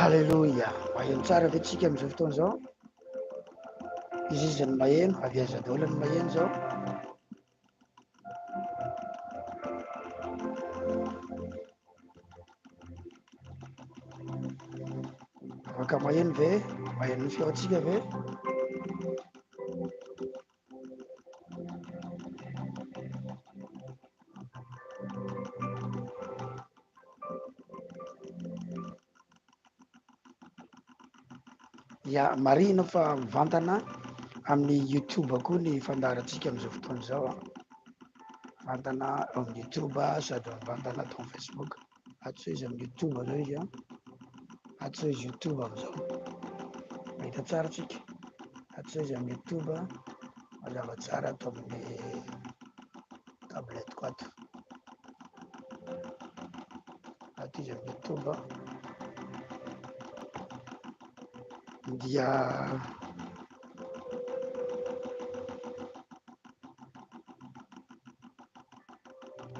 Alléluia. Maheno tsara ve tsika am'izao fotoana zao. Izy izany maheno, avy azadolany maheno zao. afaka maheno ve maheno ny feoantsika ve ya marina fa mivantana amin'ny youtube koa ny fandaratsika am'izao fotoana zao a vantana amin'ny youtube sady mivantana atao facebook atso izy amin'ny youtube zao izy a atso izy youtube am'izao mahita tsara tsika atso izy amin'ny youtube mazava tsara atao amin'ny tablette ko ato ato izy amin'ny youtube dia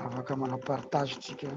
afaka manapartage tsika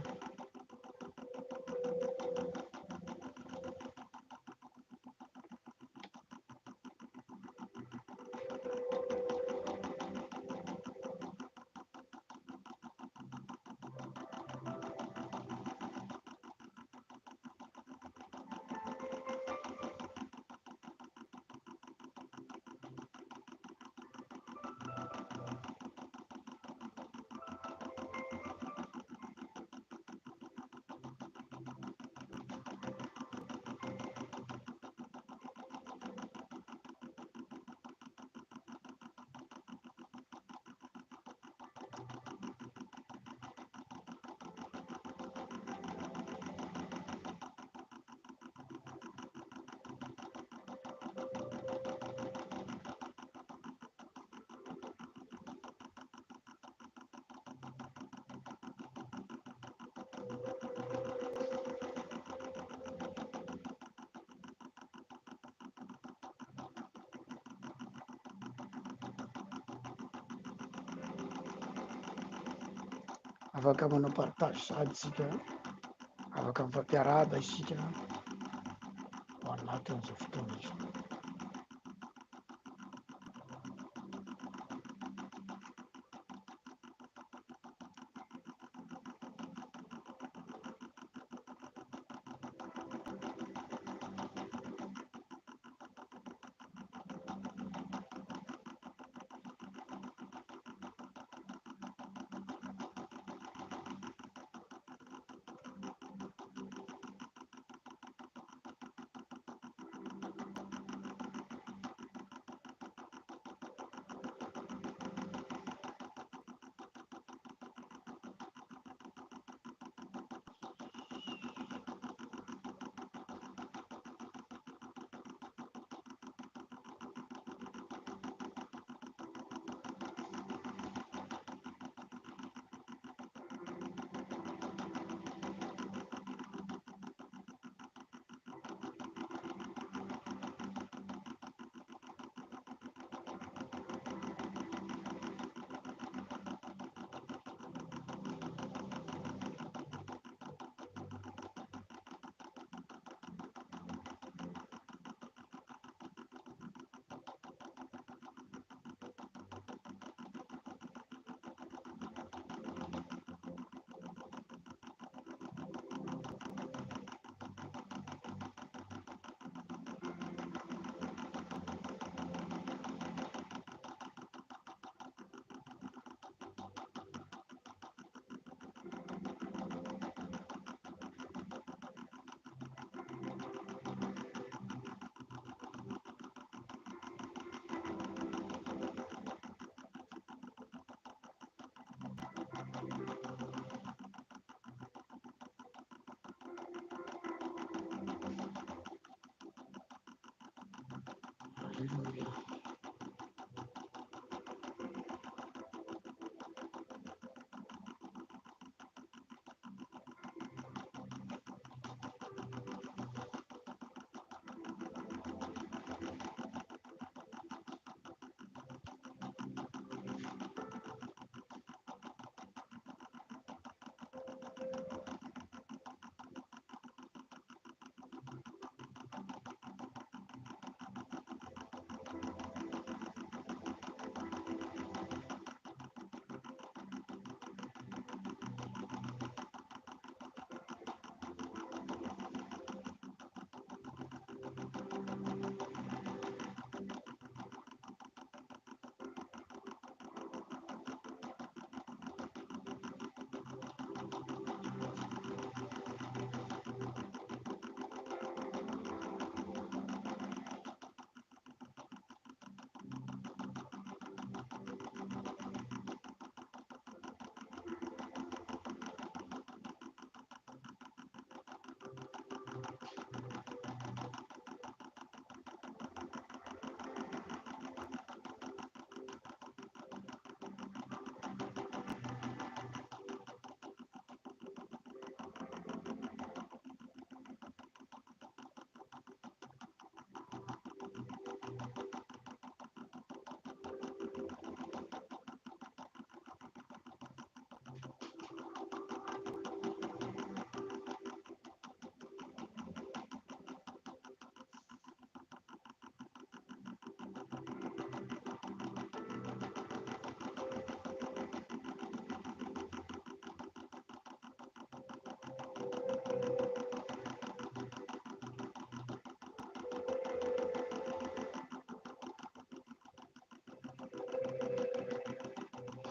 afaka manao partage sady tsika afaka mifampiarahaba isika ho anatin'izao fotoana izy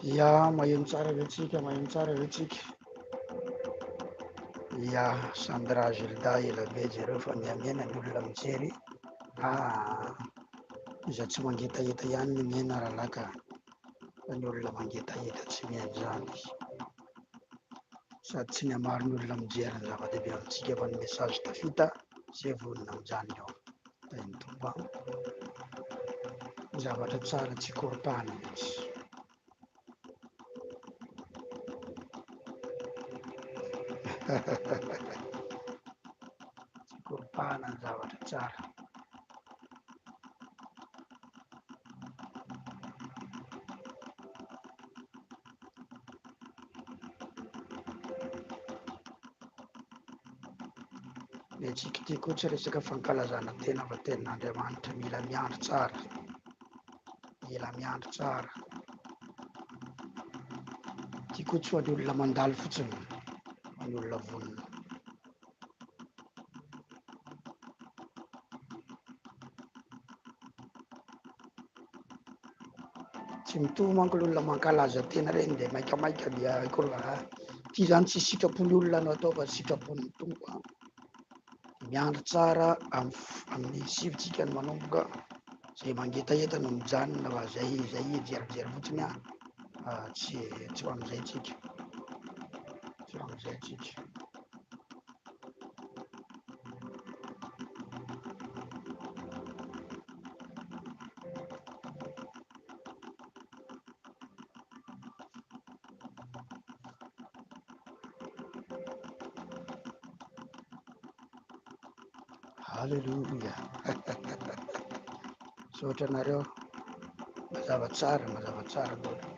Ya, maheno tsara vetsika, maheno tsara vetsika. Ya, Sandra Gilda elabe jereo fa miamena ny olona mijery. Iza tsy mangetaheta ihany ny miaina rahalaka fa ny olona mangetaheta tsy mihaino zany izy. Sady tsy mihamaro ny olona mijery ny zava-dehibe amintsika fa ny mesazy tafita izay vonona amin'izany ao. Da ny tomba ny zavatra tsara tsy koropahana mihitsy. Tsy koropahana ny zavatra tsara. Ny antsika ity koa tsy resaka fankalazana tena fa tenin'Andriamanitra, mila miandry tsara, mila miandry tsara. Ity koa tsy ho an'ny olona mandalo fotsiny, ho an'ny olona vonona. Tsy mitovy manko ny olona mankalaza tena reny dia maikamaika dia akory ity zany tsy sitrapony olona no atao fa sitrapony tompo. Miandry tsara amin'ny sivintsika ny manomboka, izay mangetaheta no mijanona fa zay jerijery fotsiny tsy ho amin'izay tsika, tsy ho amin'izay tsika. Halleluja. Sotra anareo, mazava tsara loatra.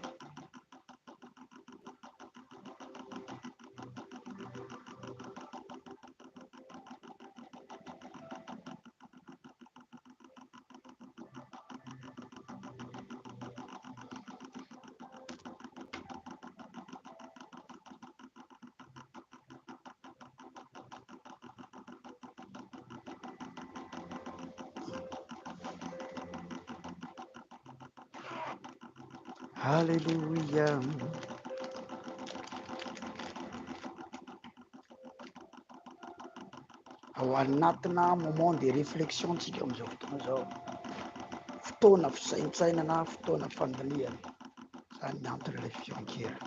Alléluia. Ao anatina moment de réflexion tsika amin'izao fotoana zao, fotoana fisaintsaina na fotoana fandiniana, zany ny antony ilay fionkera.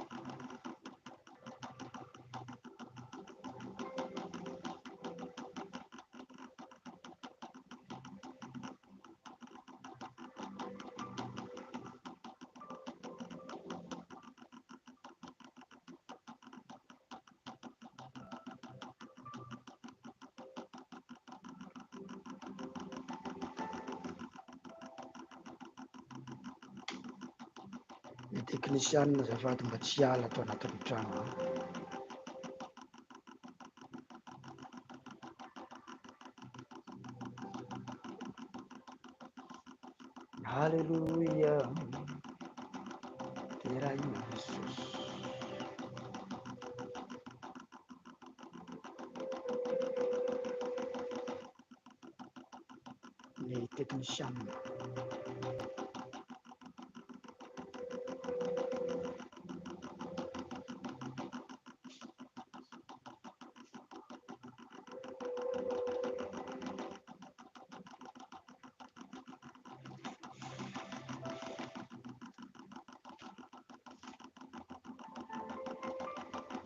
Ny teknisianina azafady mba tsy hiala ato anatin'ny trano. Halleluja. Terahina Jesosy. Ny teknisianina.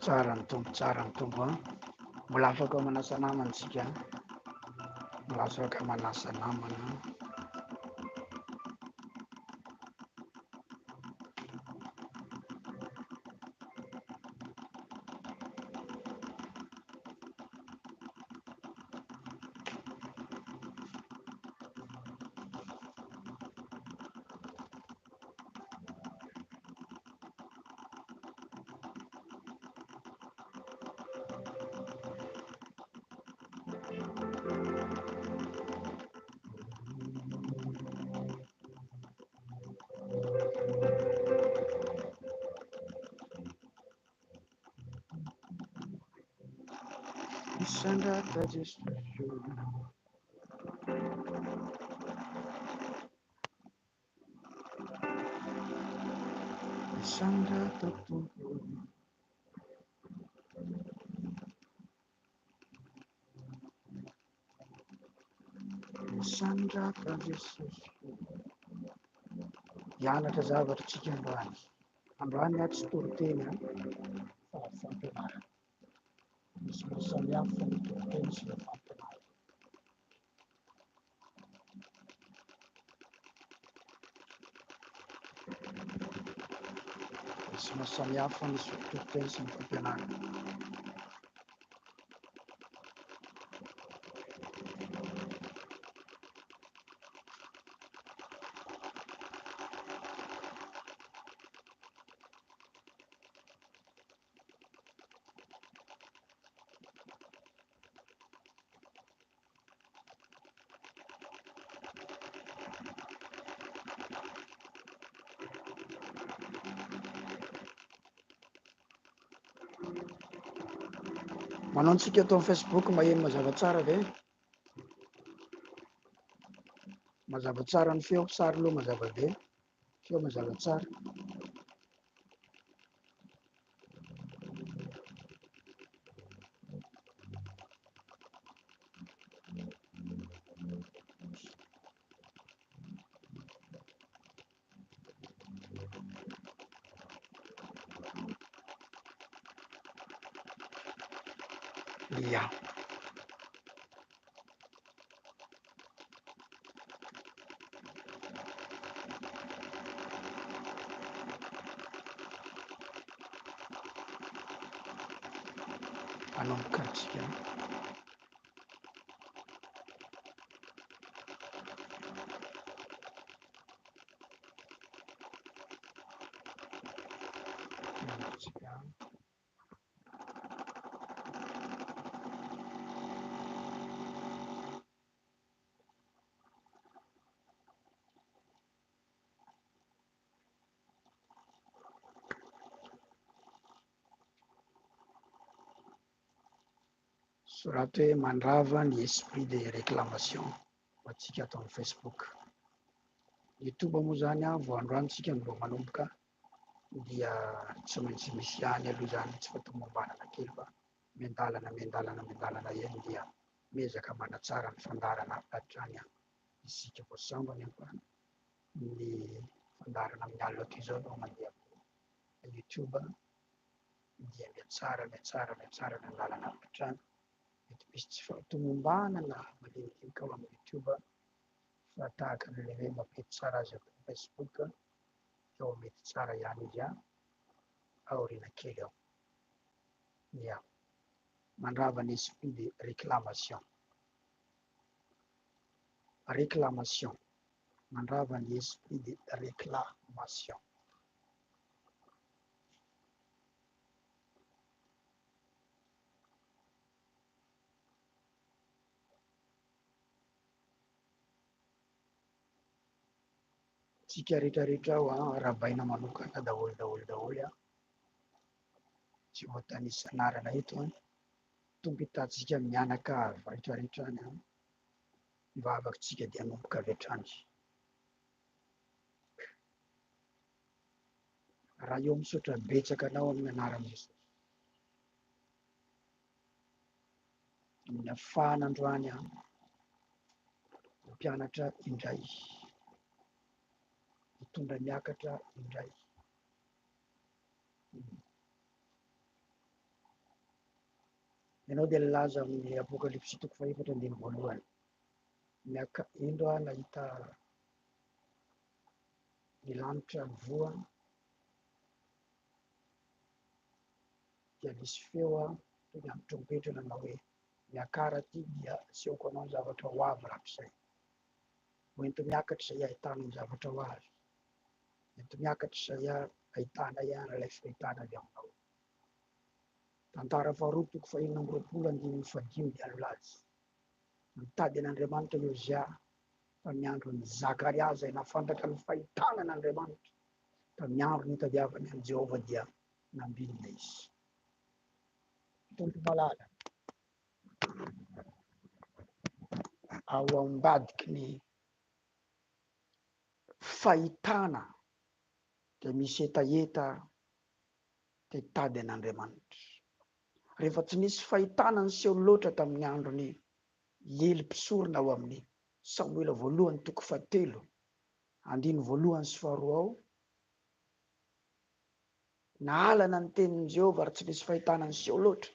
Tsara ny tombo. Mbola afaka manasa namana tsika, mbola afaka manasa namana. Sandrata Jesosy. Sandra Toto Sandra Jesus Yana Tazava Chicken Runs and run that Sturtina for Fontenara. This was some young from the attention of Fontenara. This was some young from the attention of Fontenara. Manontsika atao amin'ny Facebook maheno mazava tsara ve? Mazava tsara ny feo, sary aloha mazava be, feo mazava tsara. Ja. Manomboka antsika. Sorato hoe Mandrava ny esprit de réclamation ho antsika atao amin'ny Facebook. YouTube moa zany vao androantsika no mbo manomboka dia tsy maintsy misy ihany aloha zany tsy fatomombanana kely fa mendalana eny dia miezaka manatsara ny fandarana hatrany isika vao sambany fa ny fandarana amin'ny alina toy izao no mandeha YouTube dia miatsara ny andalana hatrany. Mety misy tsy fahatomombanana malinikinika ao amin'ny YouTube fa tahaka an'ilay hoe mampety tsara azy amin'ny Facebook eo mety tsara ihany izy aoriana kely ao. Ja. Mandrava ny esprit de réclamation. Réclamation. Mandrava ny esprit de réclamation. Tsika rehetrarehetra ao rabaina manokana daholo tsy voatanisa anarana eto tonga hitantsika mianaka rehetrarehetra any mivavaka tsika dia hanomboka avy hatrany. Raha eo misaotra betsaka anao amin'ny anaran'i Jesosy. Amin'ny ahafahana androany mpianatra indray, mitondra miakatra indray. Ianao dia nilaza amin'ny apokalipsy 4:1. Endo nahita ny lanitra mivoha dia misy feo toy ny amin'ny trompetra nanao hoe miakara aty dia asehoako anao ny zavatra ho avy rak'izay. Hoento miakatra izay ahitana ny zavatra ho avy. Hoento miakatra izay ahitana ihany ilay fahitana avy aminao. Tantara faharoa 2:5 dia nilaza. Nitady an'Andriamanitra Iozia tamin'ny andron'ny Zakaria izay nafantatra ny fahitana an'Andriamanitra. Tamin'ny andro nitadiavany an'i Jehova dia nambilina izy. Tompo malala. Ao ambadiky ny fahitana dia misy etaeta tetady an'Andriamanitra. Rehefa tsy nisy fahitana ny seho loatra tamin'ny androny Ely mpisorona ao amin'ny Samuela voalohany toko 7, 1:1-4 ao, naalana ny tenin'i Jehovah ary tsy nisy fahitana ny seho loatra,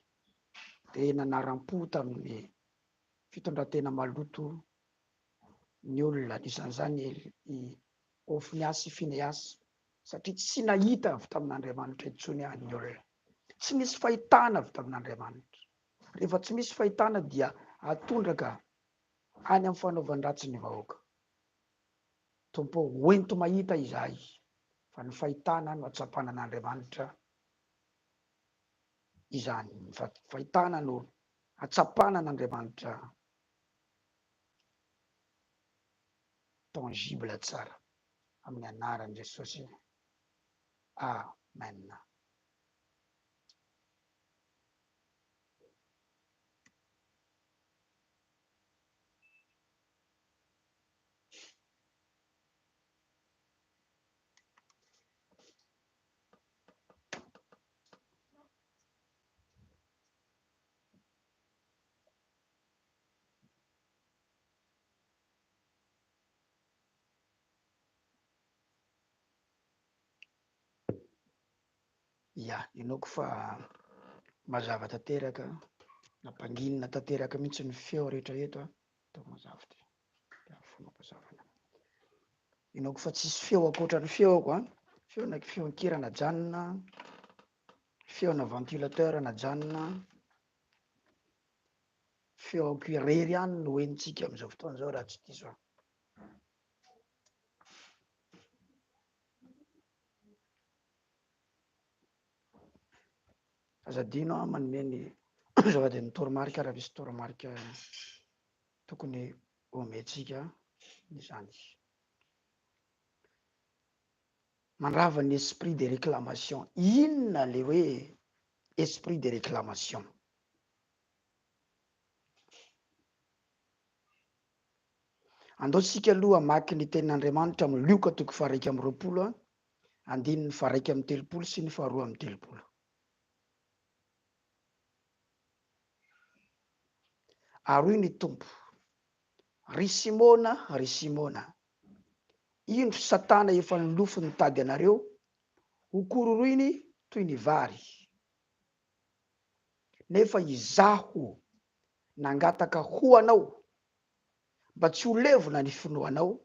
dia nanaram-po tamin'ny fitondrantena maloto ny olona, isan'izany i Ofniasy Fineasy, satria tsy nahita avy tamin'Andriamanitra intsony ny olona, tsy nisy fahitana avy tamin'Andriamanitra. Rehefa tsy misy fahitana dia atondraka any amin'ny fanaovan-dratsy ny vahoaka. Tompo hoento mahita izahay, fa ny fahitana no atsapana an'Andriamanitra izany. Ny fahitana no atsapana an'Andriamanitra tangible tsara, amin'ny anaran'i Jesosy. Amen. Ya, inoko fa mazava tanteraka, nampanginina tanteraka mihitsy ny feo rehetra eto. Mazava ty. Inoko fa tsisy feo ankoatra ny feoko, feona feon-kirana janona, feona ventilateur na janona, feo ampirairy ihany no hoenitsika amin'izao fotoana izao raha tsy diso. Azadino manome ny zava-dia ny toromarika raha misy toromarika tokony omentsika izany. Mandrava ny esprit de réclamation. Inona le hoe esprit de réclamation? Andaosika aloha hamaky ny tenin'Andriamanitra amin'ny Lioka toko 2:20, 2:3 sy ny 2:3. Ary ny tompo, ry Simona, indro Satana efa nilofo nitady anareo, ho kororoiny toy ny vary. Nefa izaho nangataka ho anao, mba tsy ho levona ny finoanao,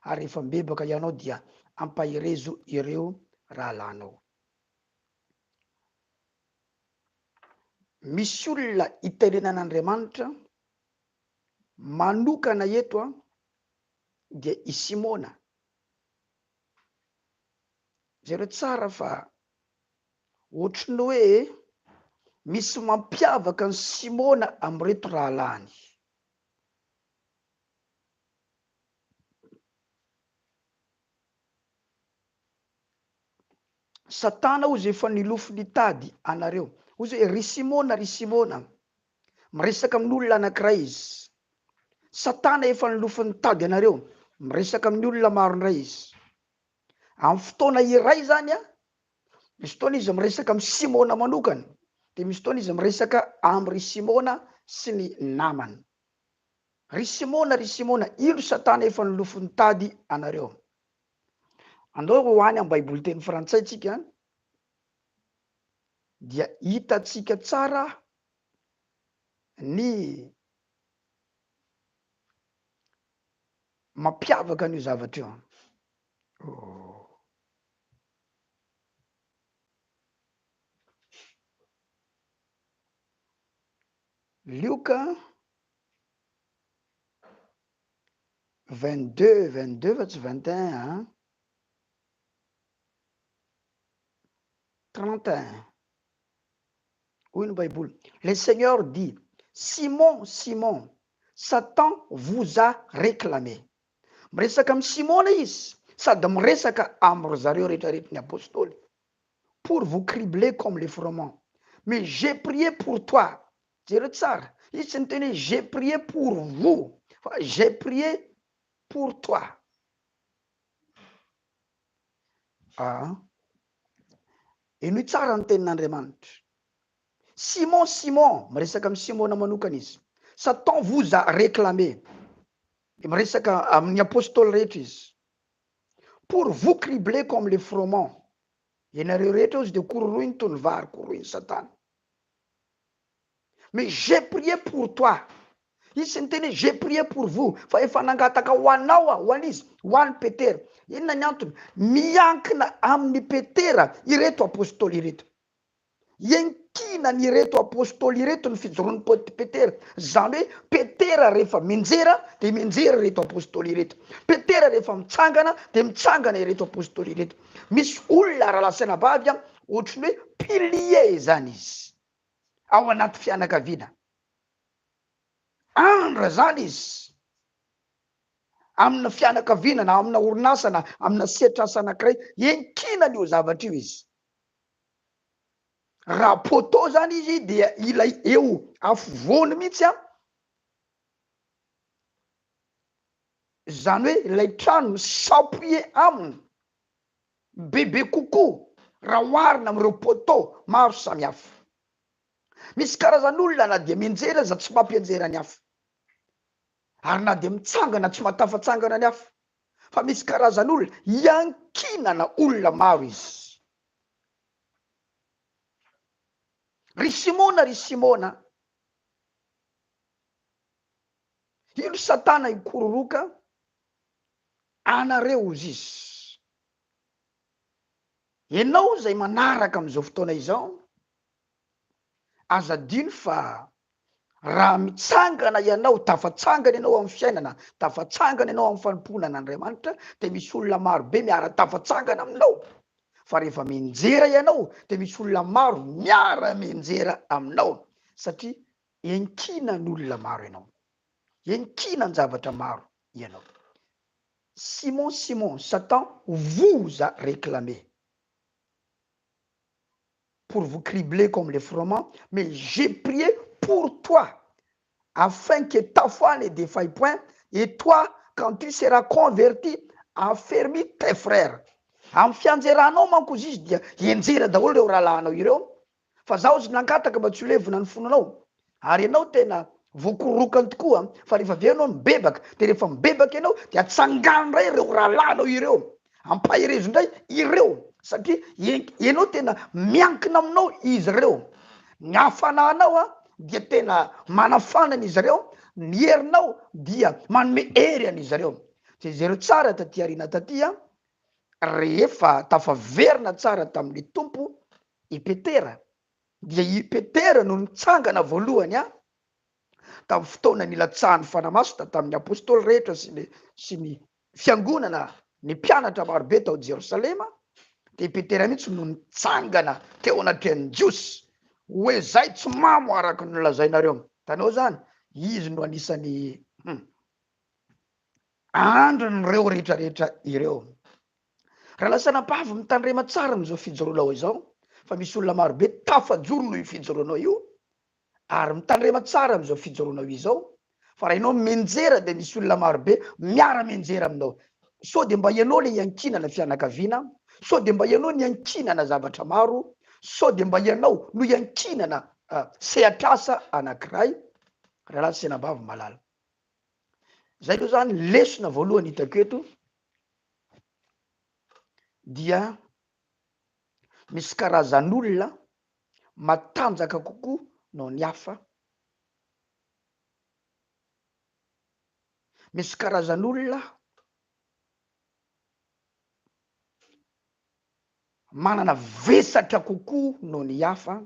ary rehefa mbebaka ianao dia ampahirezo ireo rahalanao. Misy olona itenenan'Andriamanitra manokana eto dia i Simona. Jereo tsara fa ohatry ny hoe misy mampiavaka ny Simona amin'reto rahalany. Satana ozy efa nilofo nitady anareo. Ozy hoe ry Simona, miresaka amin'olona anankiray izy. Satana efa nilofo nitady anareo, miresaka amin'ny olona maro indray izy. Amin'ny fotoana iray zany misy fotoana izy miresaka amin'ny Simona manokana, dia misy fotoana izy miresaka amin'ny Simona sy ny namany. Ry Simona, ino Satana efa nilofo nitady anareo? Andao ho any amin'ny Baiboly teny frantsay tsika, dia hitatsika tsara ny mampiavaka an'io zavatra io. Lioka 22 fa tsy 21, 31. Oui, le Bible. Le Seigneur dit, Simon, Simon, Satan vous a réclamé. Miresaka amin'ny Simona izy, sady miresaka amin'ny zareo rehetrarehetra ny apôstôly, pour vous cribler comme les froment. Mais j'ai prié pour toi. Jereo tsara, izy tsy niteny j'ai prié pour vous, fa j'ai prié pour toi. ino tsara ny tenin'Andriamanitra. Simon miresaka amin'ny Simona manokana izy. Satan vous a réclamé. Miresaka amin'ny apôstôly rehetra izy. Pour vous cribler comme les froment. Ianareo rehetra izy dia kororoiny toy ny vary, kororoiny Satana. Mais j'ai prié pour toi. Izy sy niteny j'ai prié pour vous. Fa efa nangataka ho anao ho an'izy, ho an'i Petera. Inona ny antony? Miankina amin'ny Petera ireto apôstôly ireto. Iankina ny ireto apôstôly ireto ny fijoroan'ny Petera. Zany hoe Petera rehefa minjera dia minjera ireto apôstôly ireto. Petera rehefa mitsangana dia mitsangana ireto apôstôly ireto. Misy olona rahalasana bavy ohatrany hoe pilier zany izy ao anaty fianakaviana. Andra zany izy amina fianakaviana na amina orinasa na amina sehatrasa anankiray, iankina io zavatra io izy. Raha poto zany izy dia ilay eo afovoany mihitsy zany hoe ilay trano s'appuyer aminy bebe kokoa raha oharina amin'ireo poto maro samihafa. Misy karazan'olona na dia mianjera za tsy mampianjera ny hafa, ary na dia mitsangana tsy matafatsangana ny hafa. Fa misy karazan'olona iankinana olona maro izy. Ry Simona, io Satana ikororoka anareo izy. Ianao zay manaraka amin'izao fotoana izao, azadino fa raha mitsangana ianao, tafatsangana ianao amin'ny fiainana, tafatsangana ianao amin'ny fanompoanan'Andriamanitra, dia misy olona maro be miara tafatsangana aminao. Fa rehefa menjera ianao dia misy olona maro miara menjera aminao, satria iankinan'olona maro ianao, iankinany zavatra maro ianao. Simon, Satan vous a réclamé pour vous cribler comme les froment, mais j'ai prié pour toi, afin que ta foi ne défaille point, et toi, quand tu seras converti, affermis tes frères. Amin'ny fianjeranao manko izy dia hianjera daholo ireo rahalahinao ireo. Fa zaho izy nangataka mba tsy ho levona ny fonanao, ary ianao tena voakorokany tokoa. Fa rehefa avy ianao mibebaka, dia rehefa mibebaka ianao dia atsangano indray ireo rahalahinao ireo, ampaherezo indray ireo, satria ianao tena miankina aminao izy ireo. Ny hafananao dia tena manafanana izy ireo, ny herinao dia manome hery an'izy ireo. Dia izy ireo tsara taty aoriana taty rehefa tafaverina tsara tamin'ny tompo i Petera, dia i Petera no nitsangana voalohany tamin'ny fotoana nilatsahan'ny fanamasina tamin'ny apôstôly rehetra sy ny fiangonana ny mpianatra marobe tao Jerosalema. Dia Petera mihitsy no nitsangana teo anatrehan'ny jiosy hoe zay tsy mamo araka ny lazainareo. Tanao zany, izy no anisany andron'ireo rehetrarehetra ireo. Raha lasana-bavy mitandrema tsara amin'izao fijoroanao izao, fa misy olona maro be tafajoro noho io fijoroanao io, ary mitandrema tsara amin'izao fijoroanao izao. Fa raha ianao menjera dia misy olona maro be miara menjera aminao. So dia mba ianao le iankinana fianakaviana, so dia mba ianao ny iankinana zavatra maro, so dia mba ianao no iankinana sehatrasa anankiray. Raha lasana-bavy malala. Zay aloha zany lesona voalohany hitako eto, dia misy karazan'olona matanjaka kokoa noho ny hafa. Misy karazan'olona manana vesatra kokoa noho ny hafa,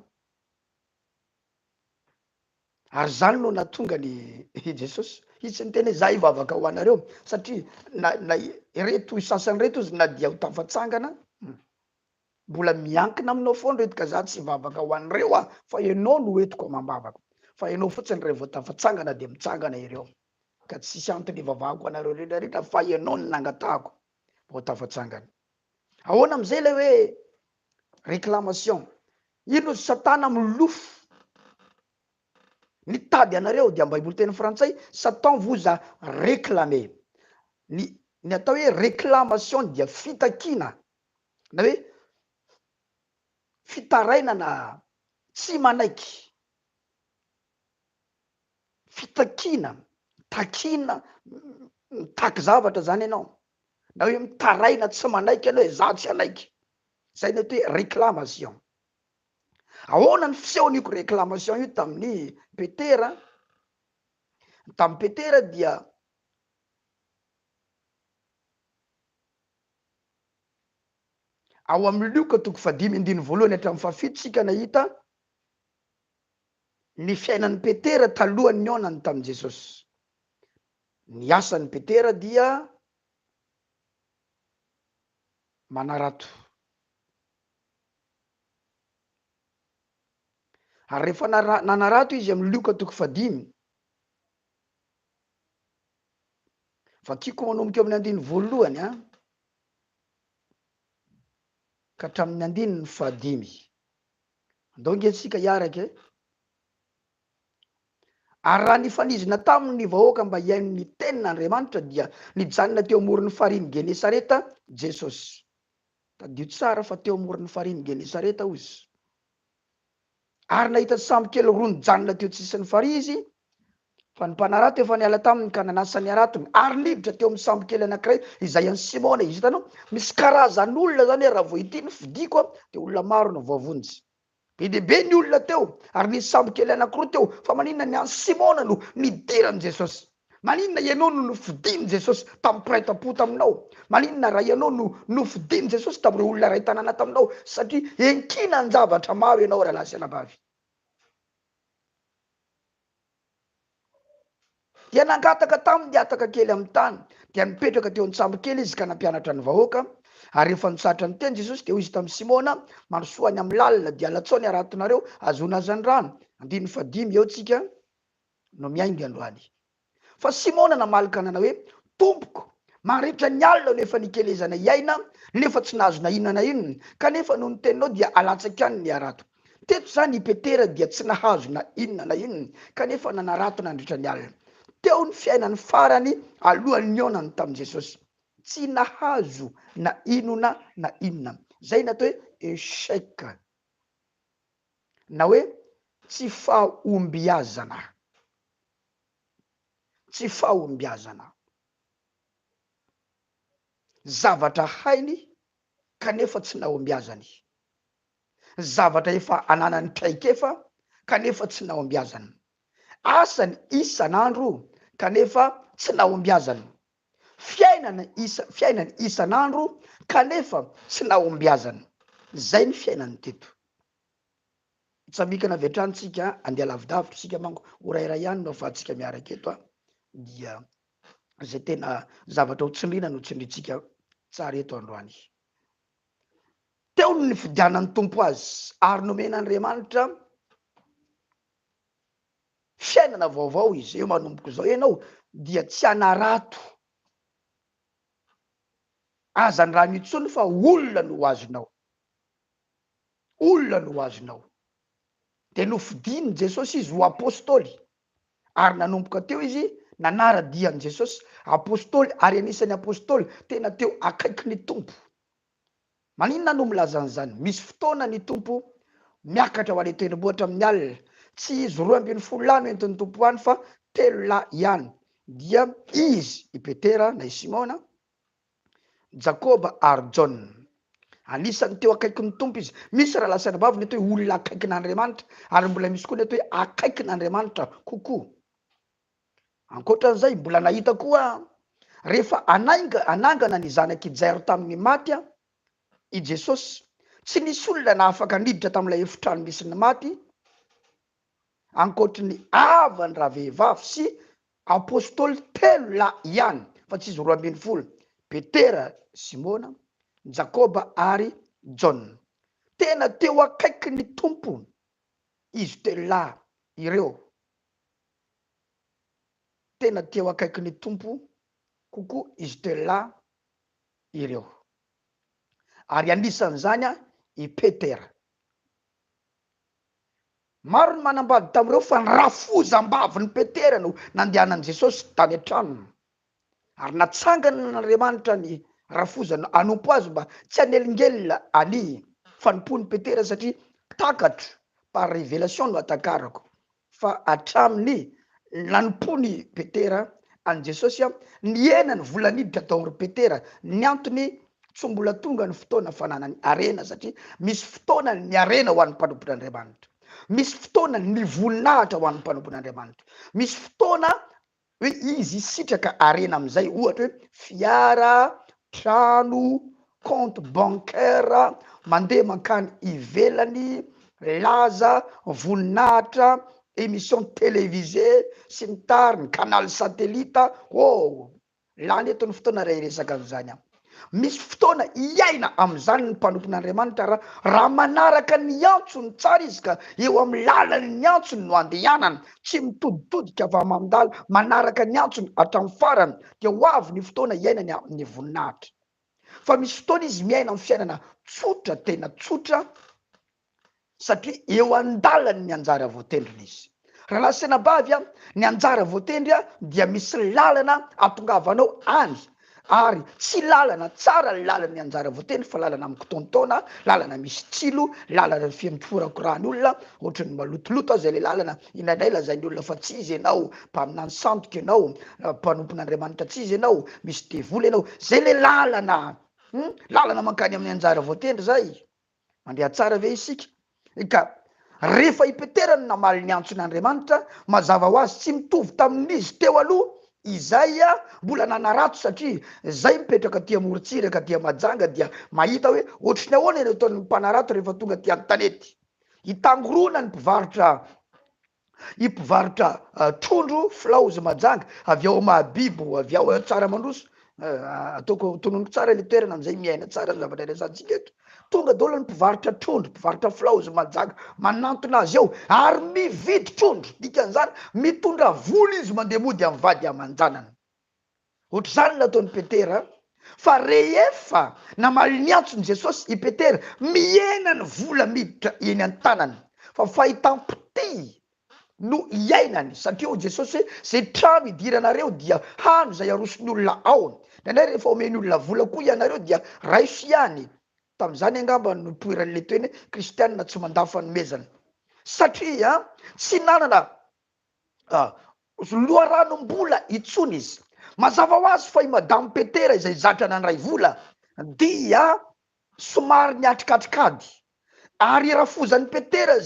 ary zany no nahatonga ny Jesosy izy tsy niteny za ivavaka ho anareo, satria na reto sasany reto izy na dia ho tafatsangana, mbola miankina aminao foana reto ka za tsy ivavaka ho anareo fa ianao no entiko mambavaka. Fa ianao fotsiny rehefa tafatsangana dia mitsangana ireo, ka tsisy antony ivavahako anareo rehetrarehetra fa ianao no nangatahako vao tafatsangana. Ahoana amizay le hoe réclamation? Ino Satana milofo nitady anareo, dia Baiboly teny frantsay Satan vous a réclamé. Ny atao hoe réclamation dia fitakina, na hoe fitarainana tsy manaiky, fitakina, takina, mitaky zavatra zany ianao, na hoe mitaraina tsy manaiky ianao hoe za tsy anaiky, zay ny atao hoe réclamation. Ahoana ny fisehon'iko réclamation io tamin'ny Petera? Tamin'ny Petera dia ao amin'ny Luka 5:1 hatramin'ny 7 tsika nahita ny fiainan'ny Petera talohany ny onany tamin'i Jesosy. Ny asan'ny Petera dia manarato. Ary rehefa nanarato izy amin'ny Luka 5:5, vakiko manomboka amin'ny 1:1 ka hatramin'ny 1:5. Andao ngesika iaraka e. Ary raha nifanizina tamin'ny vahoaka mba hiaino ny tenin'Andriamanitra dia nijanona teo amoron'ny fariny Genesareta Jesosy. Tadio tsara fa teo amoron'ny fariny Genesareta ozy. Ary nahita sambo kely roa nijanona teo tsisiny farihy izy, fa ny mpanarato efa niala taminy ka nanasa ny aratony, ary niditra teo amin'ny sambo kely anankiray izay an'i Simona. Izy hitanao misy karazan'olona zany raha vao ity ny fidiko dia olona maro no voavonjy. Be dehibe ny olona teo, ary nisy sambo kely anankiroa teo, fa maninona ny an'i Simona no nidiran'i Jesosy? Maninona ianao no nofidin'i Jesosy tamin'ny mpiray-tam-po taminao? Maninona raha ianao no nofidin'i Jesosy tamin'ireo olona ray tanàna taminao? Satria enkina ny zavatra maro ianao raha lasa anabavy. Dia nangataka taminy diataka kely amin'ny tany, dia nipetraka teo an-tsambo kely izy ka nampianatra ny vahoaka. Ary rehefa nitsatra ny teny Jesosy dia hoy izy tamin'ny Simona, manosoany amin'ny lalina dia latsao ny aratonareo azona azany rano. 5 eo tsika no miainga androany. Fa Simona namalaka anana hoe, tompoko, maritra ny alina nefa nikelezana iaina, nefa tsy nahazo na inona na inona, kanefa noho ny teninao dia alatsaka any ny arato. Teto zany i Petera dia tsy nahazo na inona na inona, kanefa nanarato nandritra ny alina. Teo ny fiainany farany alohan'ny nionany tamin'i Jesosy. Tsy nahazo na inona na inona. Zay natao hoe échec, na hoe tsy fahombiazana. Tsy fahombiazana. Zavatra hainy kanefa tsy nahombiazany. Zavatra efa ananany traikefa kanefa tsy nahombiazany. Asany isan'andro kanefa tsy nahombiazany. Fiainany isan'andro kanefa tsy nahombiazany. Zay ny fiainany teto. Itsamikana vetrany tsika andeha lavidavitra tsika manko orairay ihany no afahantsika miaraka eto dia zay tena zavatra ho tsindrina no tsindritsika tsara eto androany. Teo ny fidianan'ny tompo azy ary nomen'Andriamanitra fiainana vaovao izy. Eo manomboko zao ianao dia tsy anarato azany raha mitsony fa olona no azonao. Olona no azonao. Dia nofidiny Jesosy izy ho apôstôly. Ary nanomboka teo izy nanara-dian'i Jesosy apôstôly, ary anisan'ny apôstôly tena teo akaiky ny tompo. Maninona no milaza an'izany? Misy fotoana ny tompo miakatra ho any tendrombohitra amin'ny alina. Tsy izy 12 lahy no entin'ny tompo any fa 3 lahy ihany. Dia izy i Petera na i Simona, Jakoba ary John. Anisan'ny teo akaiky ny tompo izy. Misy raha lasa nabavy ny atao hoe olona akaiky n'Andriamanitra, ary mbola misy koa ny atao hoe akaiky n'Andriamanitra kokoa. Ankoatran'izay mbola nahita koa rehefa anangana ny zanaky Jairo tamin'ny maty i Jesosy, tsy nisy olona na afaka niditra tamin'ilay efitrano misy ny maty ankoatry ny avany raha vehivavy sy apôstôly 3 lahy ihany, fa tsy izy 12: Petera, Simona, Jakoba ary John. Tena teo akaiky ny tompo izy 3 lahy ireo. Tena teo akaiky ny tompo kokoa izy 3 lahy ireo. Ary anisan'izany i Petera. Maro ny manambady tamin'ireo fa ny rafozam-bavy ny Petera no nandehanan'i Jesosy tany an-tranony. Ary natsangana n'Andriamanitra ny rafozana anompo azy mba tsy anelingela any fanompony petera satria takatro par révélation no atakarako fa atraminy nanompony petera an Jesosy nienany volaniditra taory petera ny antony tsy mbola tonga ny fotoana fananany arena satria misy fotoana ny arena ho an'ny mpanompon'Andriamanitra, misy fotoana ny voninahitra ho an'ny mpanompon'Andriamanitra, misy fotoana hoe izy sitraka arena amizay ohatra hoe fiara, trano, compte bancaire, mandeha mankany ivelany, laza, voninahitra, émission télévisée sy ny tariny, canal satellita. Oh, lany eto ny fotoana ray resaka am'izany misy fotoana iaina am'izany ny mpanompon'Andriamanitra raha manaraka ny antsony tsara izy ka eo amin'ny lalany ny antsony no andehanana, tsy mitoditodika fa mandalo manaraka ny antsony hatramin'ny farany dia ho avy ny fotoana iainany amin'ny voninahitra. Fa misy fotoana izy miaina amin'ny fiainana tsotra, tena tsotra, satria eo andalany ny anjara voatendriny izy. Raha lasenabavy ny anjara voatendry dia misy lalana atongavanao any, ary tsy lalana tsara ny lalany anjara voatendry fa lalana mikotontaona, lalana misy tsilo, lalana fiempoforakorany olona, ohatrany malotoloto azy le lalana inandray lazainy olona fa tsy izy ianao mpaminany sandoka ianao, mpanompon'Andriamanitra tsy izy ianao, misy devola ianao, zay le lalana lalana mankany amin'ny anjara voatendry zay. Mandeha tsara ve isika? Ka rehefa i Petera no namaly ny antson'Andriamanitra, mazava ho azy tsy mitovy tamin'izy teo aloha, izay mbola nanarato satria zay mipetraka tia morontsiraka tia majanga dia mahita hoe ohatrany ahoana ny ataon'ny mpanarato rehefa tonga tia tanety. Itangorona ny mpivarotra trondro, flaozy majanga, avy ao Mahabibo, avy ao tsara mandroso, ataoko tononiko tsara le toerana amizay miaina tsara ny zavatra resantsika eto. Tonga daholo ny mpivarotra trondro, mpivarotra flaozy majanga, manantona azy eo ary mividy trondro, dikan'izany mitondra vola izy mandeha mody amin'ny vady aman-janany. Ohatr' zany nataon'ny Petera, fa rehefa namaly ny antsony Jesosy i Petera miena ny vola miditra eny an-tanany, fa fahitam-pity no iainany satria Jesosy hoe zay trano idiranareo dia hano zay arosony olona ao. Nandray rehefa omeny olona vola koa ianareo dia raiso ihany. Tam'izany angamba no poiran'le toeny kristianina tsy mandafa nomezana satria tsy nanana loharanom-bola itsony izy. Mazava ho azy fa i madamo Petera izay zatra nandray vola dia somary niatrikatrikady, ary rafozan'ny Petera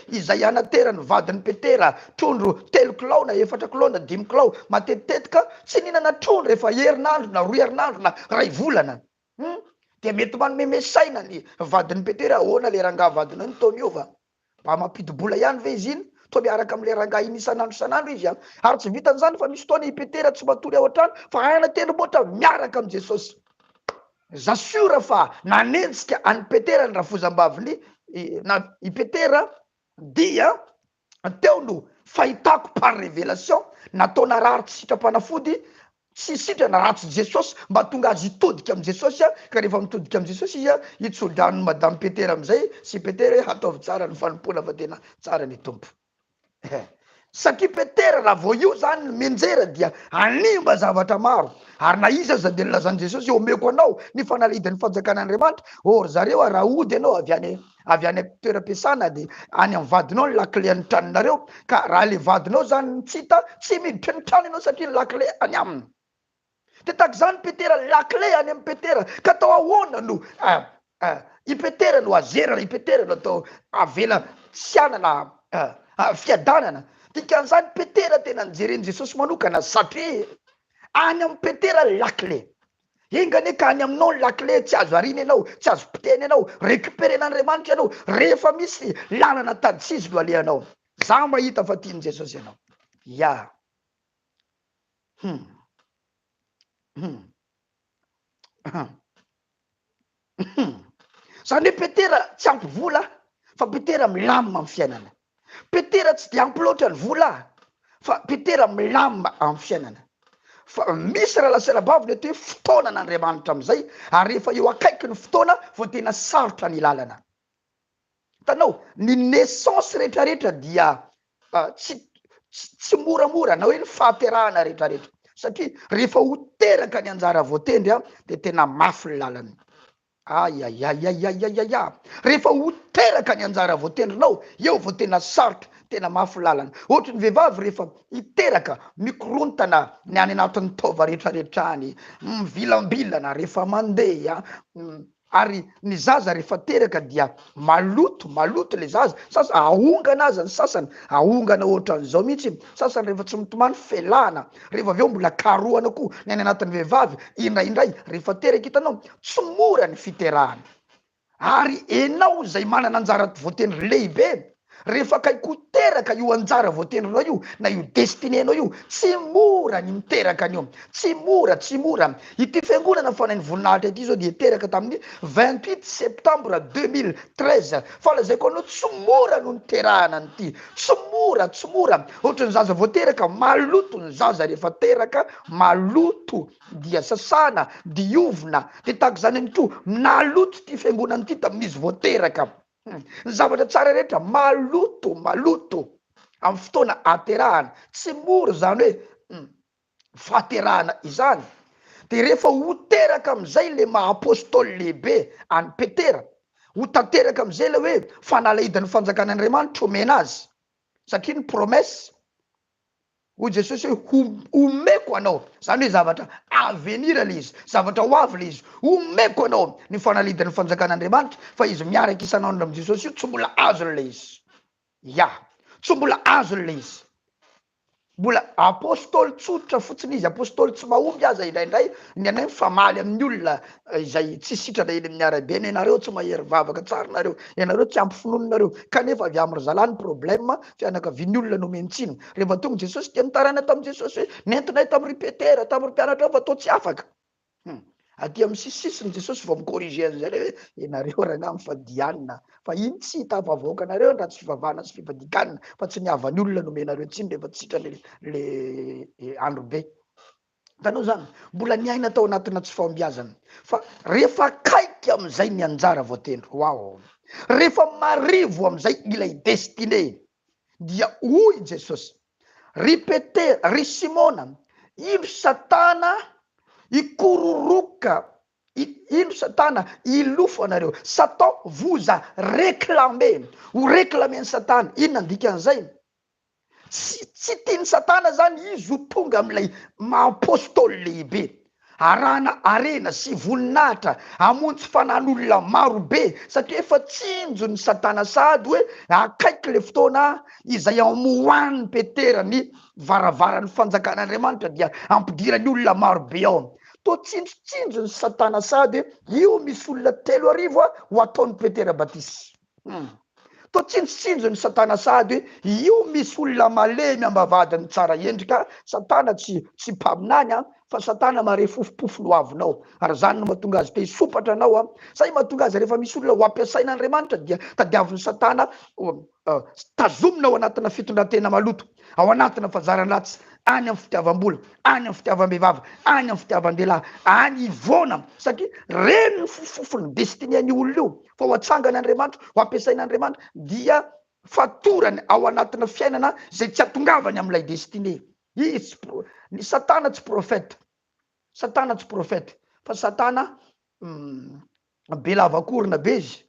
izay anaterany vadin'ny Petera trondro 3 kilao na 4 kilao na 5 kilao matetitetika, tsy ninana trondro rehefa herinandro na 2 herinandro na ray volana. Dia mety manome saina ny vadin'ny Petera, ahoana le rangahy vadinao ny tao miova, mba mampidi-bola ihany ve izy iny, to miaraka am'le rangahy iny isanandro izy ary tsy vitan'izany fa misy fotoana i Petera tsy matory ao an-trano fa any tendrombohitra miaraka am' Jesosy. Zasura fa nanenjika any Petera ny rafozam-baviny i Petera dia teo no fahitako par révélation nataona raritsy sitrapanafody, tsy sitrana ratsy Jesosy mba tonga azy hitodika am' Jesosy ka rehefa mitodika am' Jesosy izy itsodranony madame Petera am'izay sy Petera ataovy tsara ny fanompona fa tena tsara ny tompo. Satria Petera raha vao io zany ny menjera dia animba zavatra maro, ary na izy aza de nilazan'i Jesosy omeko anao ny fanalidin'ny fanjakan'Andriamanitra. Or zareo raha ody ianao avy any toeram-piasana de any amin'ny vadinao ny lakile any tranonareo, ka raha le vadinao zany tsy hita, tsy miditra ny trano ianao satria ny lakile any aminy. De tak zany Petera, lakile any amin'ny Petera, ka atao ahoana no i Petera no azerana, i Petera no atao avela tsy anana fiadanana. Dikan'izany Petera tena nijereny Jesosy manokana satria any amin'ny Petera lakile. Engane ka any aminao ny lakile, tsy azo arina ianao, tsy azo piteny ianao, récupéren'Andriamanitra ianao rehefa misy lalana taditsizy no alehanao. Za mahita fa tiany Jesosy ianao. Ya. Zany hoe Petera tsy ampy vola fa Petera milamina amin'ny fiainana. Petera tsy de ampy loatra ny vola fa Petera milamina amin'ny fiainana. Fa misy raha lasalabavy ny hoe fotoana n'Andriamanitra am'izay, ary rehefa eo akaiky ny fotoana vao tena sarotra ny lalana. Hitanao ny naissance rehetrarehetra dia tsy moramora na hoe ny fahaterahana rehetrarehetra satria rehefa ho teraka ny anjara voatendry de tena mafy ny lalany. Ayayayayayaya, rehefa ho teraka ny anjara voatendrinao eo vao tena sarotra, tena mafy lalana. Ohatra ny vehivavy rehefa hiteraka mikorontana ny any anatin'ny taova rehetrarehetrany, mivilambilana rehefa mandeha, ary ny zaza rehefa teraka dia maloto le zaza. Sasa ahongana aza ny sasany, ahongana ohatran'izao mihitsy, sasany rehefa tsy mitomany felana, rehefa avy eo mbola karohana koa ny any anatin'ny vehivavy indraindray rehefa teraka hitanao tsy mora ny fiterahana. Ary enao zay manana anjara voatendry lehibe, rehefa kaiku teraka io anjara voatendrinao io na io destinenao io, tsy mora ny miteraka anio, tsy mora. Ity fiangonana fanahy ny voninahitra ity zao dia teraka tamin'ny 28 septembre 2013, fa lazaiko anao tsy mora no niterahana an'ity, tsy mora. Ohatra ny zaza voateraka maloto, ny zaza rehefa teraka maloto, dia sasana, diovina, de tahaka zany any koa naloto ty fiangonana ity tamin'izy voateraka. Ny zavatra tsara rehetra maloto amin'ny fotoana aterahana, tsy mora zany hoe faterahana izany. De rehefa ho teraka am'izay le maha-apôstôly lehibe any Petera, ho tanteraka am'izay le hoe fanalahidin'ny fanjakan'Andriamanitra omena azy, satria ny promesse ho Jesosy hoe omeko anao, zany hoe zavatra avenir le izy, zavatra ho avy le izy, omeko anao ny fanalahidin'ny fanjakan'Andriamanitra, fa izy miaraka isanandro am' Jesosy io tsy mbola azo le izy. Tsy mbola azo le izy. Mbola apôstôly tsotra fotsiny izy, apôstôly tsy mahomby aza indraindray ny anay mifamaly amin'ny olona izay tsy sitrana eny amin'ny arabe, ianareo tsy mahery vavaka tsara nareo, ianareo tsy ampy finoninareo, kanefa avy amin'ny zalany problème fianakavian'ny olona no mentsiny. Rehefa tonga Jesosy dia nitarana tamin'i Jesosy hoe nentinay tamin'ny Petera, tamin'ny mpianatra fa tô tsy afaka. Aty amin'ny sisisiny Jesosy vao mikorige an'izay hoe ianareo ranamy fa dianina, fa iny tsy hitafavoaka anareo raha tsy fivavahana sy fivadikanina, fa tsy ny havan'ny olona no menareo tsiny rehefa tsy sitrana le andro be. Tanao zany, mbola niaina tao anatina tsy fahombiazana, fa rehefa kaiky am'izay ny anjara voatendry, rehefa marivo am'izay ilay destiné, dia hoy Jesosy, ry Simona, ino Satana ikororoka, ino Satana ilofo anareo, Satan vous a réclamé, ho réclamé ny Satana. Inona dikan'izay? Tsy tiany Satana zany izy ho tonga am'ilay maha-apôstôly lehibe, arahana arena sy voninahitra hamonjy fanan'olona maro be, satria efa tsinjo ny Satana sady hoe akaiky le fotoana izay amohan'ny Petera ny varavaran'ny fanjakan'Andriamanitra dia ampidirany olona maro be ao. To tsinjotsinjo ny Satana sady io misy olona 3,000 ho ataon'ny Petera batisy. To tsinjotsinjo ny Satana sady io misy olona malemy ambavadiny tsara endrika. Satana tsy mpaminany fa Satana mare fofopofo no avinao, ary zany no mahatonga azy te hisopatra anao. Zay mahatonga azy rehefa misy olona ho ampiasain'Andriamanitra dia tadiavin'ny Satana tazomina ao anatina fitondratena maloto, ao anatina fazaranatsy, any amin'ny fitiavam-bola, any amin'ny fitiavam-behivavy, any amin'ny fitiavan-dehilahy, any ivona, satria reny ny fofofony destinéan'ny olona io, fa ho atsangan'Andriamanitra, ho ampiasain'Andriamanitra dia fatorany ao anatina fiainana zay tsy atongavany amin'ilay destiné. Ny Satana tsy profeta, Satana tsy profeta, fa Satana be lavakorona be izy,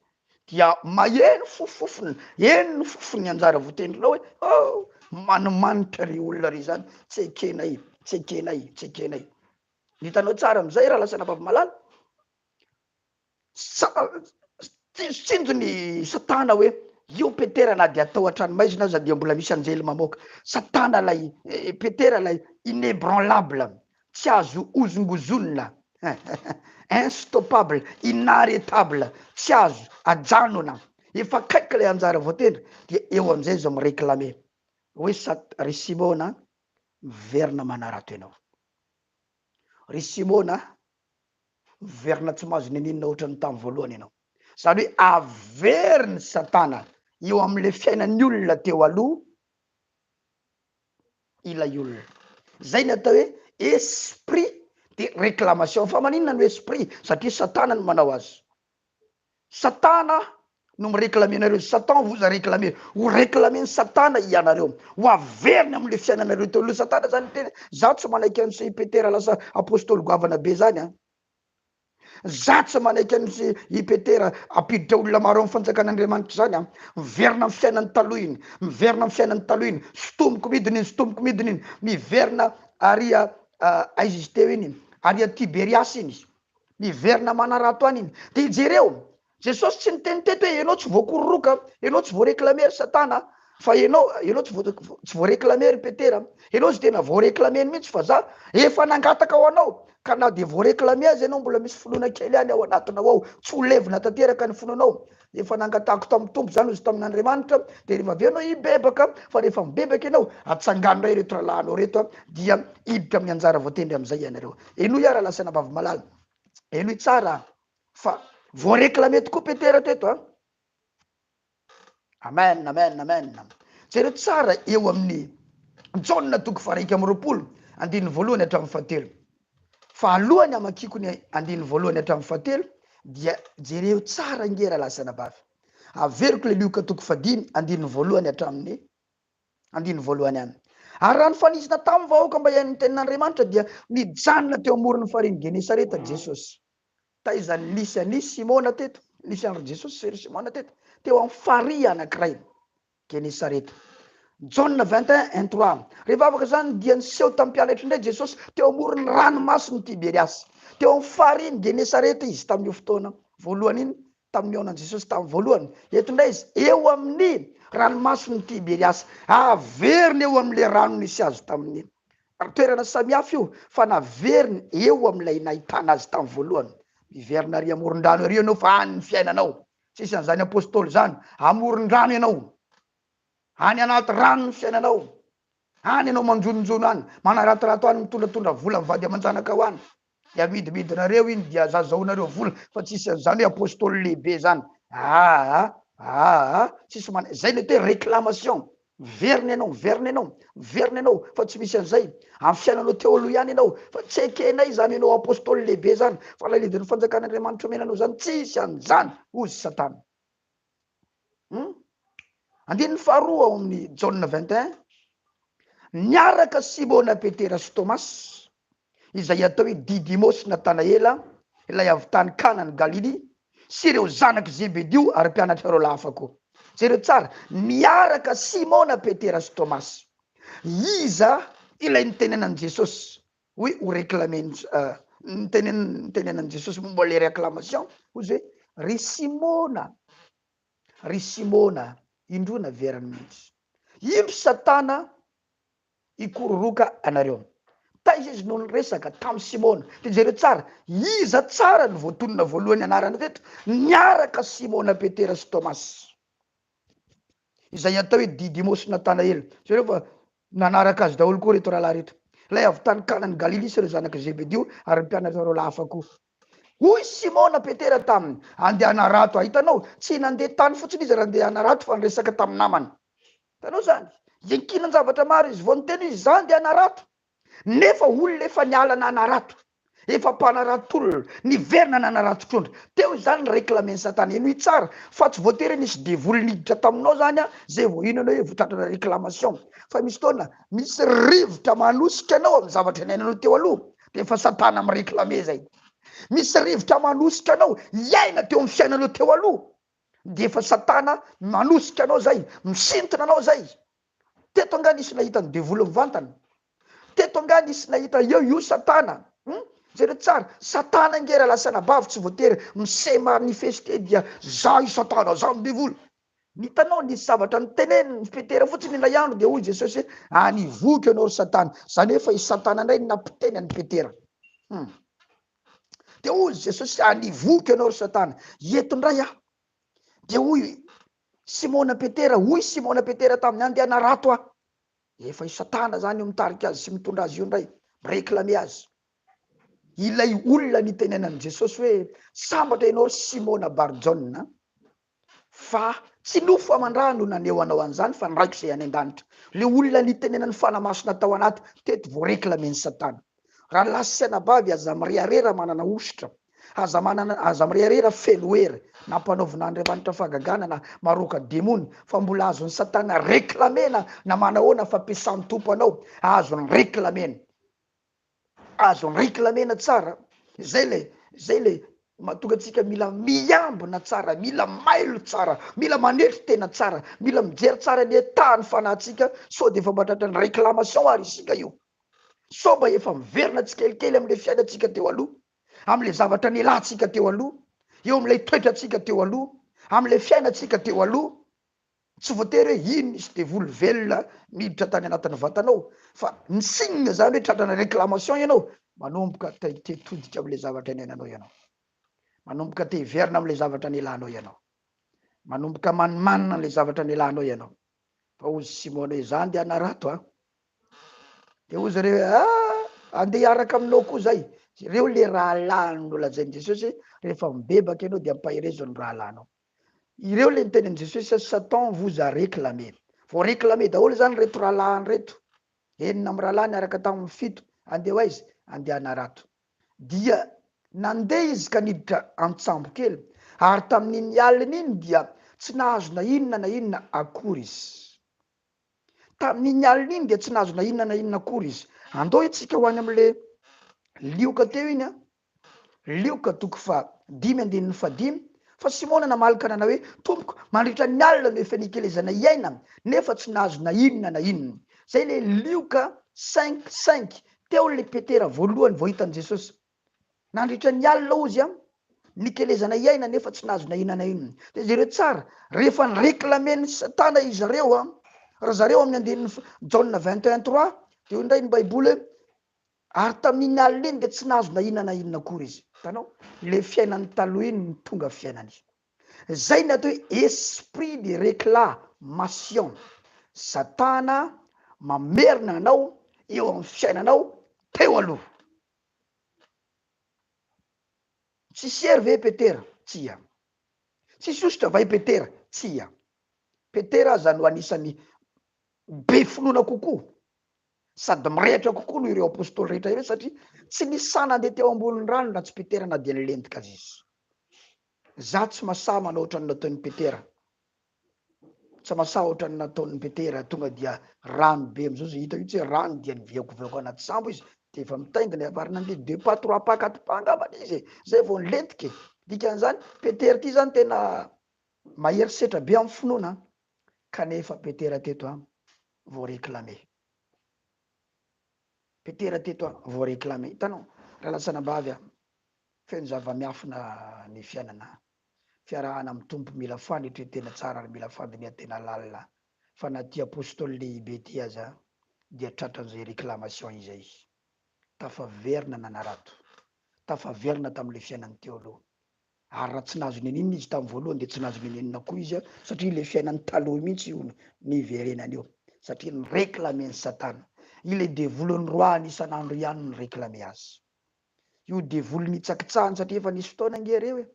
dia maheno fofofony, eno ny fofony anjara voatendrinao hoe manimanitra ry olona ry zany, tsy ekenay. Hitanao tsara am'izay raha lasa napavy-malala, tsinjo ny Satana hoe io Petera na dia atao an-tranomaizina aza dia mbola misy anjely mamoaka. Satana lay Petera lay inébranlable, tsy azo ozongozonina, instoppable, inarrêtable, tsy azo ajanona, efa kaiky lay anjara voatendry. Dia eo am'izay izy mireklame hoe ry Simona, verina manarato ianao, ry Simona, verina tsy mahazo ninina ohatran'ny tamin'ny voalohany ianao. Zany hoe averiny Satana eo am'le fiainan'ny olona teo aloha ilay olona. Zay ny atao hoe esprit de réclamation. Fa maninona no esprit? Satria Satana no manao azy. Satana no mireklamenareo Satan vous a réclamé ho réclamer Satana ianareo ho averina am'le fiainanareo teo lo Satana zany tena za tsy manaiky an'se Petera lasa apôstôly goavana be zany a za tsy manaiky an'se Petera apiditra olona maro amin'ny fanjakan'Andriamanitra zany a miverina amin'ny fiainany taloha iny miverina amin'ny fiainany taloha iny sotomoko midiny iny miverina aria aiza izy teo iny aria Tiberias iny miverina manarato any iny de jereo Jesosy tsy niteny teto hoe ianao tsy voakororoka ianao tsy voareklamery Satana fa ianao tsy voareklamery Petera ianao tsy tena voareklameny mihitsy fa za efa nangataka ho anao ka na de voareklame azy ianao mbola misy finoana kely any ao anatinao ao tsy ho levina tanteraka ny finoanao efa nangatako tamin'ny tompo zany izy tamin'Andriamanitra de rehefa avy anao hibebaka fa rehefa mibebaka ianao atsangano ray reto rahalanao reto dia hiditra amin'ny anjara voatendry am'izay ianareo eno iara lasana bavy malala eno tsara fa voareklame tokoa Petera teto a amen jereo tsara eo amin'ny Jaona toko faraiky amby roapolo andininy voalohany hatramin'ny fahatelo fa alohany amakiko ny andininy voalohany hatramin'ny fahatelo dia jereo tsara ngera lasana bavy averiko le lioka toko fadimy andininy voalohany hatramin'ny andininy voalohany any ary raha ny fanisina tamin'ny vahoaka mba ihain'ny tenin'Andriamanitra dia nijanona teo amoron'ny fariny Genesareta Jesosy taizany nisy anisy Simona teto nisy andro Jesosy sery Simona teto teo amin'ny farihy anankiray Genesareta Jauna 21:3 rehefa afaka zany dia niseho tamin'ny mpianatra indray Jesosy teo amoron'ny ranomasiny Tiberias teo amin'ny fariny Genesareta izy tamin'io fotoana voalohany iny tamin'ny aonan Jesosy tamin'ny voalohany eto indray izy eo amin'ny ranomasiny Tiberias averiny eo amin'le rano nisy azy tamin'ny toerana samihafa io fa naveriny eo amin'ilay nahitana azy tamin'ny voalohany miverina ary amoron-drano ary ianao fa any ny fiainanao sisy an'izany apôstôly zany amoron-drano ianao any anaty rano ny fiainanao any ianao manjononjono any manaratorato any mitondratondra vola mivady aman-janaka ho any dia midimidinareo iny dia zazaonareo vola fa tsisy an'izany hoe apôstôly lehibe zany tsisy zay le hoe réclamation verina ianao fa tsy misy an'izay amin'ny fiainanao teo aloha ihany ianao fa tsy ekenay zany ianao apôstôly lehibe zany fa lalidin'ny fanjakan'Andriamanitra menanao zany tsisy an'izany ozy Satana andininy faharoa ao amin'ny Jauna 21 niaraka Simona Petera sy Tomasy izay atao hoe Didimos Natanaela ilay avy tany Kanany Galily sy ireo zanaky Zebedio ary mpianatra reo lafa koa jereo tsara niaraka Simona Petera sy Tomasy iza ilay nitenenan Jesosy hoe ho réclameny nitenenan Jesosy momba le réclamation ozy hoe ry Simona indrona verany mihitsy ino Satana ikororoka anareo taiza izy no niresaka tamin'ny Simona de jereo tsara iza tsara ny voatonona voalohany anarana teto niaraka Simona Petera sy Tomasy izay atao hoe Didimos Natanaela jereo fa nanaraka azy daholo koa reto rahalahy reto lay avy tany Kanany Galily sy ireo zanaky Zebedio ary mpianatra reo lafa koa hoy Simona Petera taminy andeha anarato hitanao tsy nandeha tany fotsiny izy raha andeha anarato fa niresaka tamin'ny namany hitanao zany enkinan-javatra maro izy vao niteny izy za andeha anarato nefa olona efa niala nanarato efa mpanarato-tolona niverina nanarato trondra teo zany ny réclameny Satana eno tsara fa tsy voatery nisy devoly niditra taminao zany a zay vao ino anao hoe votratrana réclamation fa misy taona misy rivotra manosika anao amin'ny zavatra inainanao teo aloha de efa Satana miréclame zay misy rivotra manosika anao iaina teo amin'ny fiainanao teo aloha de efa Satana manosika anao zay misintona anao zay teto anga nisy nahita ny devoly mivantana teto anga nisy nahita io Satana jereo tsara Satana ngera lasana bavy tsy voatery mise manifeste dia za io Satana za midevoly nitanao nisy zavatra niteneniny Petera fotsiny ilay andro de hoy Jesosy anivoky ianao ry Satana zany hoe fa i Satana indray nampiteny any Petera de hoy Jesosy anivoky ianao ry Satana eto indray de hoy Simona Petera tamin'ny andeha anarato efa i Satana zany io mitarika azy sy mitondra azy io indray miréclame azy ilay olona nitenenany Jesosy hoe sambatra ianao Simona Barjona fa tsy nofo aman-drano naneo anao an'izany fa nraiko izay any an-danitra le olona nitenenany fanamasina tao anaty teto voaréclameny Satana raha lasy anabavy aza mireharera manana ositra aza mirerera felo hery na mpanaovan'Andriamanitra fahagagana na maroka demony fa mbola azon'ny satana reklamena na manahoana fampiasan'ny tompo anao, azony reklamena tsara. Zay le mahatonga antsika mila miambina tsara, mila mailo tsara, mila manetry tena tsara, mila mijery tsara ny etahany fanahintsika sao de efa mahatratra ny réclamation ary isika io. Sao mba efa miverina tsikelikely am'le fiainantsika teo aloha, am'le zavatra nilantsika teo aloha, eo am'le toetratsika teo aloha, am'le fiainantsika teo aloha. Tsy voatery hoe ino isy de volo velona miditra tany anatin'ny vatanao, fa ny signe zany hoe tratrana réclamation ianao, manomboka tetodika am'le zavatra inainanao ianao, manomboka te hiverina am'le zavatra nilanao ianao, manomboka manimanina am'le zavatra nilanao ianao. Fa ozy Simona hoe zany de anarato de ozy reo andeha hiaraka aminao koa zay, reo le raha lanino lazain'i Jesosy rehefa mibebaka ianao de ampahirezo ny raha lanao. Ireo le niteny Jesosy Satan vous a réclamé, vao réclamé daholo zany reto rahalany reto, enina am'y rahalany araka tamin'ny fito, andeha hoaizy andeha anarato. Dia nandeha izy ka niditra antsambo kely, ary tamin'iny alina iny dia tsy nahazo na inona akory izy. Tamin'iny alina iny dia tsy nahazo na inona akory izy. Andao itsika ho any am'le lioka teo iny lioka toko fa 5:5. Fa Simona namalaka nana hoe tompoko mandritra ny alina no efa nikelezana iaina nefa tsy nahazo na inona. Zay le lioka 5:5 teo le Petera voalohany vao hitan'i Jesosy. Nandritra ny alina ozy nikelezana iaina nefa tsy nahazo na inona. De zareo tsara rehefa ny réclamen'ny satana izy zareo raha zareo amin'ny andinin'ny Jaune 21:3 de io indray ny baiboly ary tamin'iny alina iny de tsy nahazo na inona akory izy. Tanao le fiainany taloha iny ny tonga fiainany. Zay ny atao hoe esprit de réclamation. Satana mamerina anao eo amin'ny fiainanao teo aloha. Tsy sery ve Petera? Tsia. Tsy sosotra vai Petera? Tsia. Petera aza no anisany be finoana kokoa sady mirehatra kokoa noho ireo apôstôly rehetra ireo satria tsy nisana andeha teo ambonin'ny rano na tsy Petera na dia nilentika azy izy. Za tsy masaha manao ohatran'ny nataon'ny Petera, tsy masaha ohatran'ny nataon'ny Petera tonga dia rano be am'izao zay hita io tsy rano dia niveokoveoko anaty sambo izy de efa mitaingina avary nandeha 2 pas 3 pas 4 pas angambany izy zay vao nilentika. Dikan'izany Petera ty zany tena mahery setra be amin'ny finoana kanefa Petera teto vao réclamé. Petera teto vao réclamé. Hitanao rahalatsanambavy feno zava-miafina ny fiainana. Fiarahana amin'ny tompo mila fanitry tena tsara ary mila fandiniha tena lalina. Fa na ty apôstôly lehibe ty aza dia tratran'izay réclamation izay. Tafaverina nanarato, tafaverina tam'le fiainany teo aloha. Ary raha tsy nahazo ninina izy tamin'ny voalohany de tsy nahazo ninina koa izy satria le fiainany taloha mihitsy io niverenany io satria ny réclamen'ny satana. Ile devolony roa isan'andro ihany ny réclamé azy. Io devoly nitsakitsahany satria efa nisy fotoana ngereo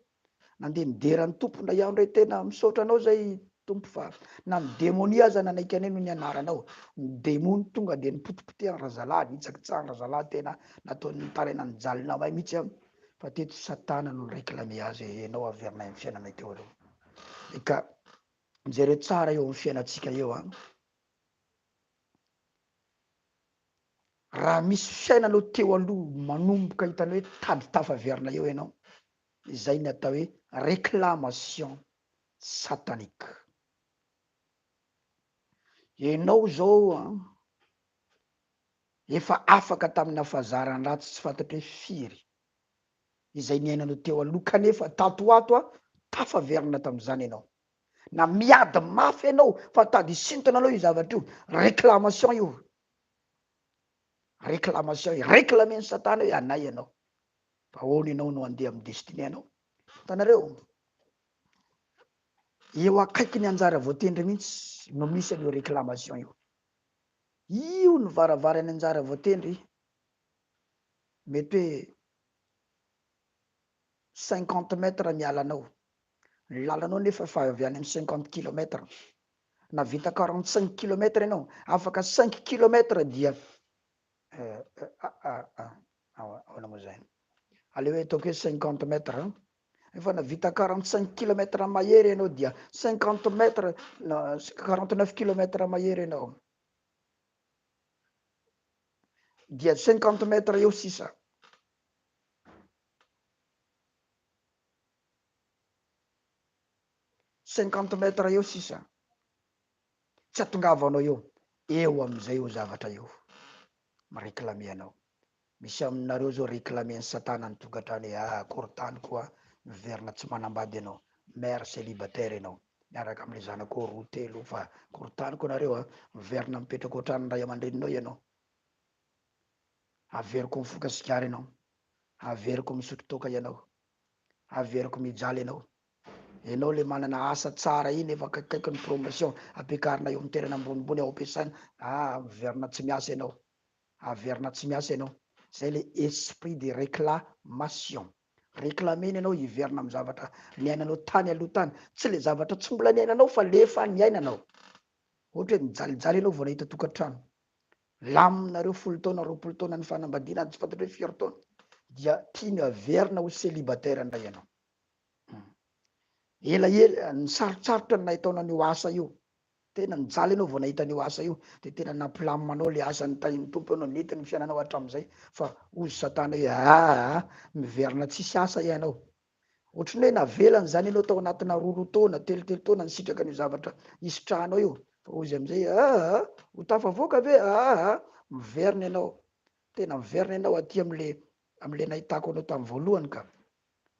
nandeha nideran'ny tompo na iaho ndray tena misaotra anao zay tompo fa na ny démonie aza nanaiky anay no ny anaranao. Ny démony tonga de nipotipotehany razalahy, nitsakitsahany razalahy tena nataony nitarainany jalina may mihitsy fa teto satana no réclamé azy ianao averinay amin'ny fiainanay teo aloha. Ka jereo tsara eo amin'ny fiainatsika eo raha misy fiainanao teo aloha manomboka hitanao hoe tady tafaverina eo ianao, izay ny atao hoe réclamation satanique. Ianao zao efa afaka tamin'ny hafazarany ratsy tsy fantatry hoe firy izay niainanao teo aloha kanefa tato ato tafaverina tam'izany ianao. Na miady mafy ianao fa tady isintona anao io zavatra io, réclamation io. Réclamation réclamé ny satana hoe anay ianao. Fa ahoana ianao no andeha amin'ny destiné anao. Hitanareo eo akaiky ny anjara voatendry mihitsy no misy an'io réclamation io. Io ny varavarany anjara voatendry mety hoe 50 mètres ny alanao. Ny lalanao nefa fa avy any amin'ny 50 kilomètres. Na vita 45 kilomètres ianao, afaka 5 kilomètres dia ahoana moa zany? aleo hoe ataoko hoe 50 mètres efa navita 45 kilomètres mahery ianao dia 50 mètres na 49 kilomètres mahery ianao dia 50 mètres eo sisa 50 mètres eo sisa tsy atongavanao eo am'izay eo zavatra eo mareklame anao misy aminareo zao reklame ny satana ny tokantrano korotany koa miverina tsy manambady anao mare célibataire ianao miaraka am'le zanako roa telo fa korotany ko nareo miverina mipetraka oatrany ray aman-dreninao ianao averiko mifoka sigary ianao averiko misotro toka ianao averiko mijaly ianao le manana asa tsara iny efa kaikaiky ny promotion ampiakarina eo amin'ny toerana ambonimbony ao ampiasana miverina tsy miasa ianao averina tsy miasa ianao zay le esprit de réclamation réclamena ianao hiverina amin'ny zavatra niainanao tany aloha tany tsy le zavatra tsy mbola niainanao fa lefa niainanao ohatra hoe mijalijaly ianao vao nahita tokantrano laminareo 10 taona 20 taona ny fanambadiana tsy fantatro hoe firy taona dia tiany averina ho célibataire ndray ianao ela ny sarotsarotra ny nahitaona an'io asa io tena nijaly ianao vao nahita an'io asa io de tena nampilaminanao le asa ny tanin'ny tompo ianao nety ny fiainanao hatram'izay fa ozy satana hoe miverina tsisy asa ianao ohatrany hoe navelany zany ianao tao anatina 2 taona telotelo taona ny sitraka ny zavatra isitrahanao io fa ozy am'izay ho tafavoaka ve miverina ianao tena miverina ianao aty am'le nahitako anao tamin'ny voalohany ka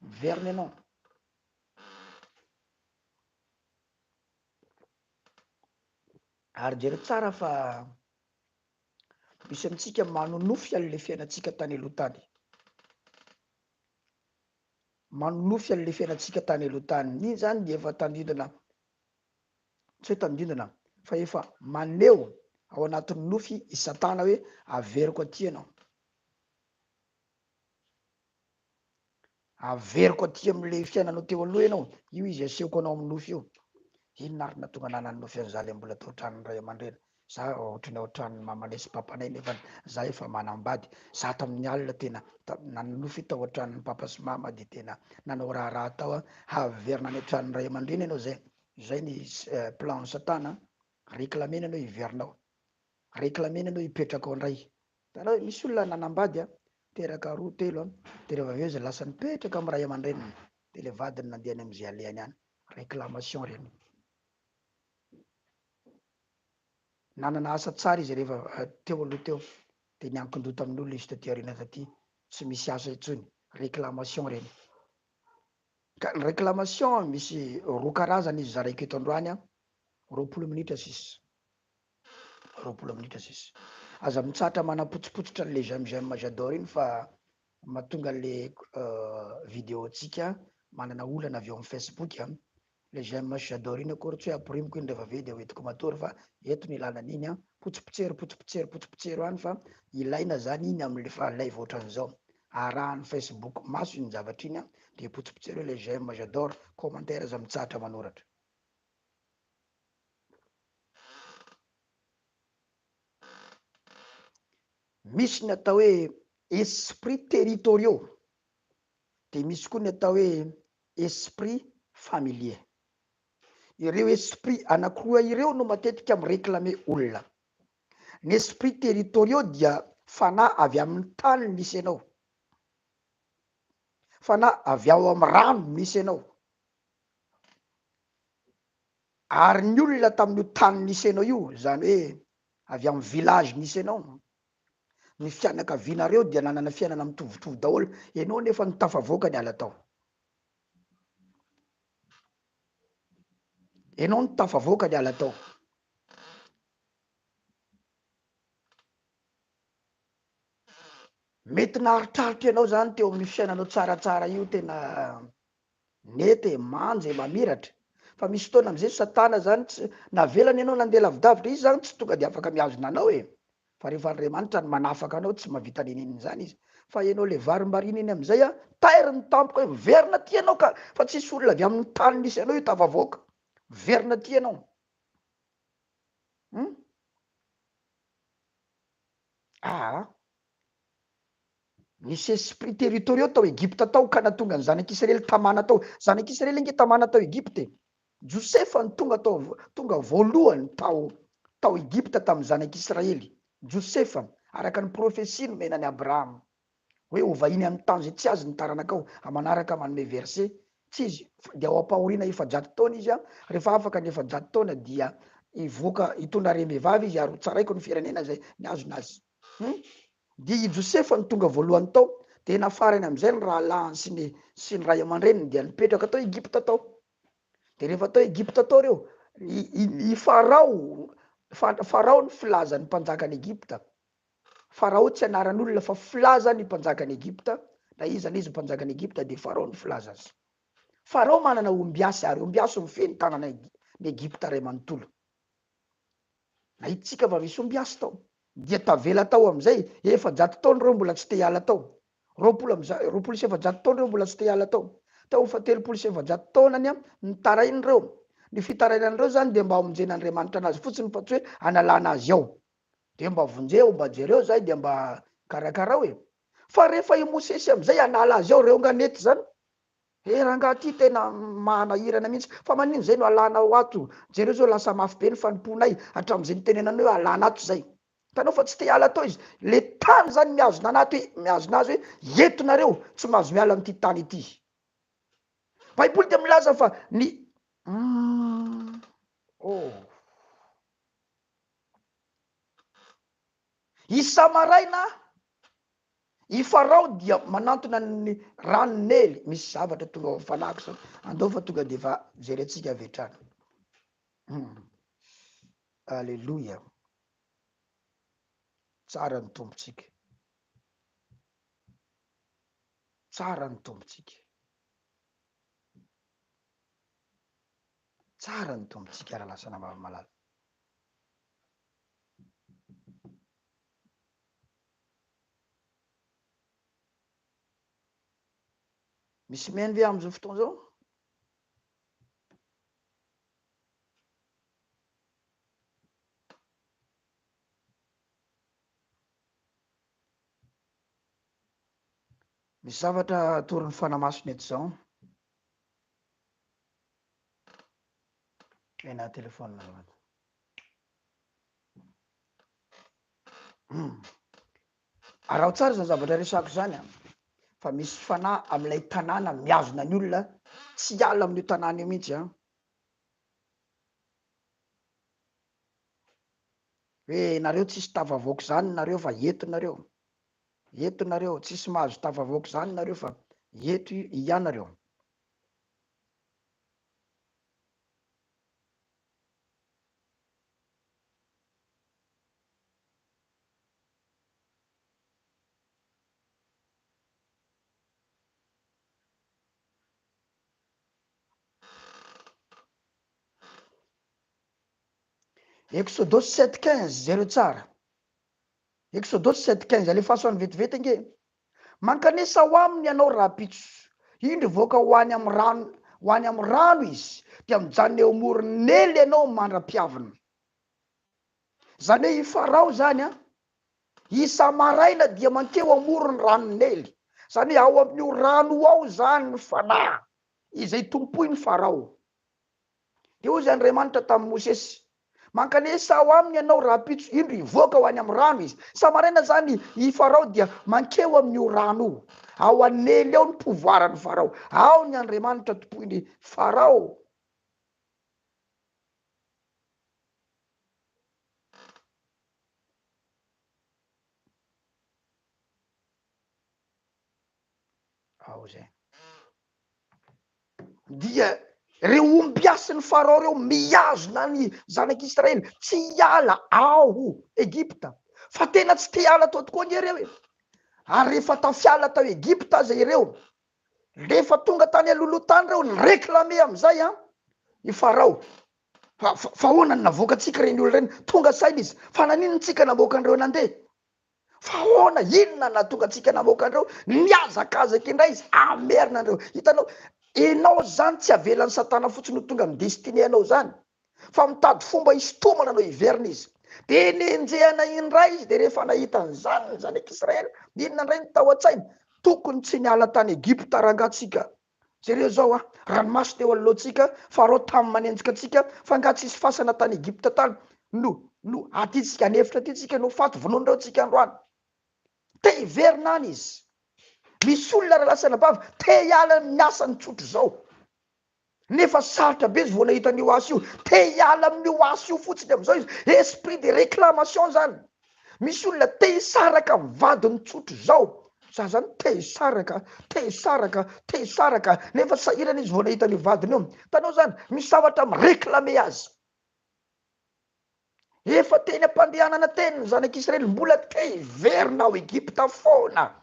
miverina ianao ary jero tsara fa misy amitsika manonofy an'le fiainatsika tany aloha tany manonofy an'le fiainatsika tany aloha tany iny zany de efa tandindona tsy hoe tandindona fa efa maneo ao anatin'ny nofy isatana hoe averiko aty ianao averiko aty am'le fiainanao teo aloha ianao io izy asehoko anao amin'ny nofy io ino nary natonga nanany nofy an'zaly mbola tao tran'ny ray aman-dreny za ohatrany ohatran'ny mamanesy papanay nefa za efa manambady za tamin'ny alina tena nanofy tao ohatran'ny papa sy mama de tena nanao raha tao haverina any atran'ny ray aman-dreny ianao zay ny plan ny satana réclamena ianao hiverinao réclamena ianao hipetraka ao indray tanao hoe misy olona nanambady teraka 2 telo de rehefa aveo izy lasa nipetraka amy ray aman-dreniny de le vadiny nandehany am'izay aleany any réclamation reny nanana asa tsara izy rehefa teo aloha teo de niankin-doto amin'olo izy taty arina taty tsy misy asa intsony réclamation reny ka ny réclamation misy 2 karazany izy zaraiko eto androany 20 minitra sisy 20 minitra sisy aza mitsatra manapotsipotsitra an'le j'aime j'adore iny fa mahatonga le vidéo tsika manana olana avy eo amin'ny Facebook le j'aime j'adore iny akory tsy hoe ampirimo iny rehefa avy de hoentiko matory fa eto ny lalana iny potsipotsero any fa ilaina zany iny am'le fa live ohatran'izao arahan'ny Facebook maso iny zavatra iny de potsipotsero hoe le j'aime j'adore commentaire aza mitsatra manoratra misy ny atao hoe esprits territoriaux de misy koa ny atao hoe esprit familier ireo esprit anankiroa ireo no matetika mireklame olona ny esprit territoriaux dia fanahy avy amin'ny tany misy ianao fanahy avy ao amin'ny rano misy ianao ary ny olona tamin'io tany nisy ianao io zany hoe avy amin'ny village nisy ianao ny fianakavianareo dia nanana fiainana mitovitovy daholo ianao nefa ny tafavoaka ny ala tao ianao ny tafavoaka ny ala tao mety naharitraritra ianao zany teo amin'ny fiainanao tsaratsara io tena nety manje mamiratra fa misy fotoana am'izay satana zany tsy navelany ianao nandeha lavidavitra izy zany tsy tonga de afaka miazona anao fa rehefa Andriamanitra ny manafaka anao tsy mahavita nininy zany izy fa ianao le varim-barina iny am'izay tairi ny tampoka hoe verina ty ianao ka fa tsisy olona avy amin'ny tany nisy ianao io tafavoaka verina ty ianao nisy esprits territoriaux tao Egypte tao ka natonga ny zanak'Israely tamana tao. Zanak'Israely inge tamana tao Egypte. Josefa ny tonga voalohany tao Egypte tamin'ny zanak'Israely. Josefa araka ny profesia nomenany Abraham hoe ovahiny amin'ny tany zay tsy azy ny taranakao. Amanaraka manome verset tsy izy dia ao ampahoriana efajato taona izy rehefa afaka ny efajato taona dia ivoaka hitondra rembevavy izy ary tsaraiko ny firenena zay ny azonazy. Dia i Josefa ny tonga voalohany tao dia nafarany amin'izay ny rahalahiny sy ny ray aman-dreniny dia nipetraka tao Egypte tao. Dia rehefa tao Egypte tao reo i Farao ny filazany mpanjakany Egypte. Farao tsy anaran'olona fa filaza ny mpanjakany Egypte. Na izy mpanjakany Egypte dia Farao ny filaza azy. Farao manana ombiasy ary ombiasy mifeny tanana ny Egypte ray manontolo. Na itsika fa misy ombiasy tao. Dia tavela tao amin'izay efajato taona reo mbola tsy te hiala tao. Roapolo sy efajato taona reo mbola tsy te hiala tao. Tao fa 30 sy efajato taonany nitarain'ireo. Ny fitarainan'ireo zany dia mba hamonjena Andriamanitra anazy fotsiny fa tsy hoe analana azy ao. Dia mba vonjeo mba jereo zay dia mba karakara hoe. Fa rehefa i Mosesy amin'izay anala azy ao reo nganety zany. Rangahy ty tena manahirana mihitsy. Fa manino zay no alana ao ato. Jereo zao lasa mafy be ny fanomponay hatramin'izay nitenenana hoe alana ato zay. Tanao fa tsy te hiala tao izy. Le tany zany mihazona azy hoe entonareo tsy mahazo miala amin'ity tany ity. Baiboly dia milaza fa isa maraina i Farao dia manantona ny ranonely. Misy zavatra tonga ao fanako sao andao fa tonga dia fa jerentsika avetrana. Alleluia. Tsara ny tombotsika. Tsara ny tombotsika. Tsara ny tombotsika raha lasana malala. Misy meny ve amin'izao fotoana zao? Misy zavatra torin'ny fanamasony eto zao. Ena telefona nazy. Araho tsara zany zavatra resako zany fa misy fanahy amin'ilay tanàna miazona ny olona tsy hiala amin'io tanàna io mihitsy hoe nareo tsisy tafavoaka zany nareo fa etonareo tsisy mahazo tafavoaka zany nareo fa eto ianareo. Exodus 7:15 zero tsara. Exodus 7:15 alefasoany vetivety nge. Mankanesa ho aminy ianao rapitso. Indry voaka ho any amin'ny rano izy. Dia mijanona eo amoron'ely ianao mandra-piavina. Zany hoe i Farao zany isa maraina dia mankeo amorony ranon'ely. Zany hoe ao amin'io rano ao zany ny fanahy izay tompoy ny Farao. Dia hoy zany Andriamanitra tamin'ny Mosesy. Mankanesa ho aminy ianao rapitso indry voaka ho any amin'ny rano izy. Isa maraina zany i Farao dia mankeo amin'io rano io. Ao anely ao ny pouvoiran'ny Farao. Ao ny Andriamanitra tompoiny Farao. Ao zay. Dia reo ombiasin'ny Farao reo mihazona ny zanak'Israely tsy hiala ao Egypte. Fa tena tsy te hiala tao tokoa ny reo. Ary rehefa tafiala tao Egypte zay reo, rehefa tonga tany aloloha-tany reo ny reklame amin'izay i Farao. Fa hoana ny navoaka tsika reny olona reny, tonga saina izy. Fa nanino tsika namoaka andreo nandeha? Fa hoana inona na tonga tsika namoaka andreo? Miazakazaka indray izy, amerina andreo. Hitanao, enao zany tsy avelan'ny Satana fotsiny ho tonga amin'ny destiné anao zany. Fa mitady fomba hisintomana anao hiverina izy. de nenjehana indray izy de rehefa nahita an'izany ny zanak'Israely inona indray ny tao an-tsainy tokony tsy niala tany Egypta rangatsika jereo zao ranomasy teo alohantsika Farao tamy manenjika atsika fa nga tsisy fasana tany Egypta tany no atytsika anefitra atytsika no faty vonondreo tsika androany te hiverina any izy. Misy olona rahalasana bavy te hiala miasa ny tsotro zao nefa sarotra be izy vao nahita an'io asa io te hiala amin'io asa io fotsiny am'izao izy esprit de réclamation zany. Misy olona te hisaraka mivady ny tsotro zao za zany te hisaraka nefa sahirana izy vao nahita ny vadiny io tanao zany misy zavatra mireklame azy efa teny ampandehanana teny ny zanak'Israely mbola te hiverina ao Egypta foana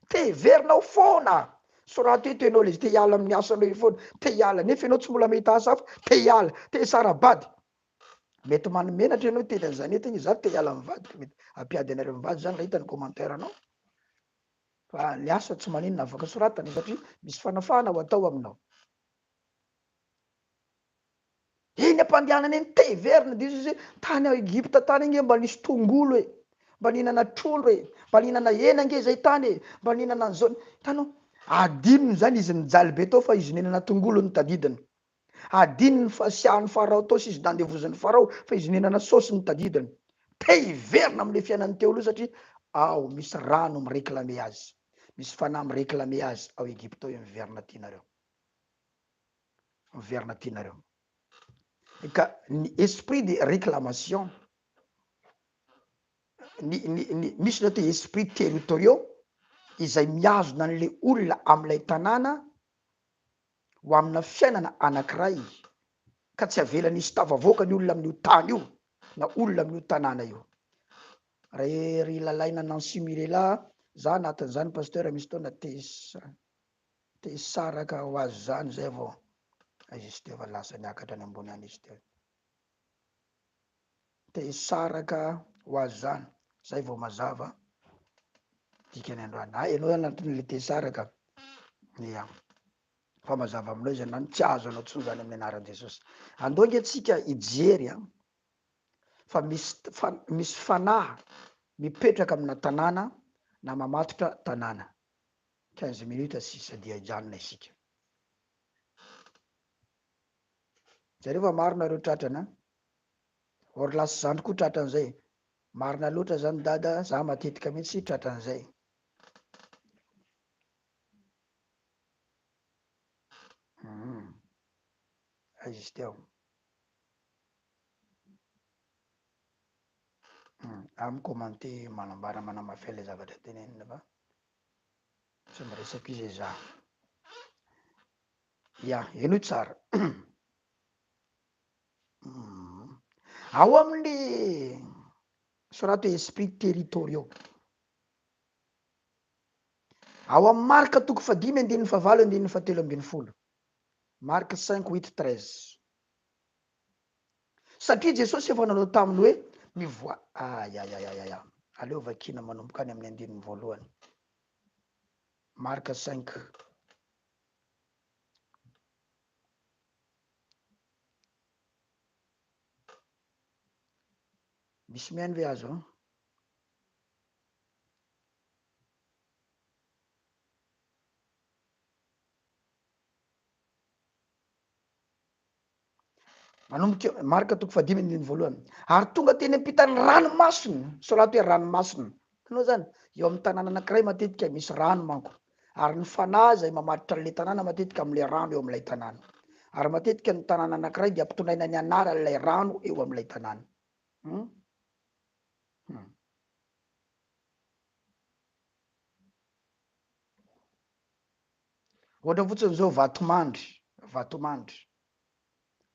te hiverinao foana so raha te tenao le izy te hiala amin'ny asanao io foana te hiala nefa ianao tsy mbola mahita asa hafa te hiala te hisara-bady mety manomenatra ianao teny an'izany etiny za te hiala mivady mety ampiady anareo mivady zany raha hitany commentaire anao fa ny asa tsy maninona afaka soratana satria misy fanafahana ho atao aminao. Eny ampandehanana eny te hiverina de izy tany Egypta tany iny mba nisy tongolo e mba nihinana trondro e mba nihinana hena nge zay tany e mba nihinana an'izao tanao adinony zany izy nijaly be tao fa izy nihinana tongolo ny tadidiny adinony fasiahan'ny Farao tao sy izy nandevozan'ny Farao fa izy nihinana saosy ny tadidiny te hiverina am'le fiainany teo aloha satria ao misy rano mireklame azy misy fanahy mireklame azy ao Egypta ao miverina tianareo ka ny esprit de réclamation misy natao esprit territoriaux izay miazona an'le olona am'ilay tanàna ho amina fiainana anankiray ka tsy avelany isy tavavoaka ny olona amin'io tany io na olona amin'io tanàna io. Ry lalaina Nancy Mirela za anatin'izany pasteur misy taona te hisaraka ho azy zany zay vao izy teo fa lasa niakatra any ambony any izy teo te hisaraka ho azy zany zay vao mazava dikany androany ianao anatin'le te hisaraka ia fa mazava aminao izy anany tsy azo anao tsony zany amin'ny anaran'i Jesosy andao nge tsika hijery fa misy fanahy mipetraka amina tanàna na mamatotra tanàna 15 minutes sisa dia hijanona isika zareo fa maro nareo tratrana or lasy zandry koa tratran'izay marina loatra zany dada za matetika mihitsy tratran'izay izy teo amy commenté manambara manamafy le zavatra tenenina fa tsy miresaky izy za ia eno tsara ao amin'ny sorato esprit territoriaux ao amin'ny marka toko 5:5-7-10 marka 5:8-13 satria Jesosy efa nanao taminy hoe mivoa aleo vakina manomboka any amin'ny 9 marka 5 misy miany ve azo manomboka marka toko 5:1 ary tonga teny ampitany ranomasina sorato hoe ranomasina anao zany eo amin'ny tanàna anankiray matetika misy rano manko ary ny fanahy zay mamatitra an'le tanàna matetika am'le rano eo am'ilay tanàna ary matetika ny tanàna anankiray dia ampitondraina ny anaran'ilay rano eo am'ilay tanàna ohatra fotsiny zao vatomandry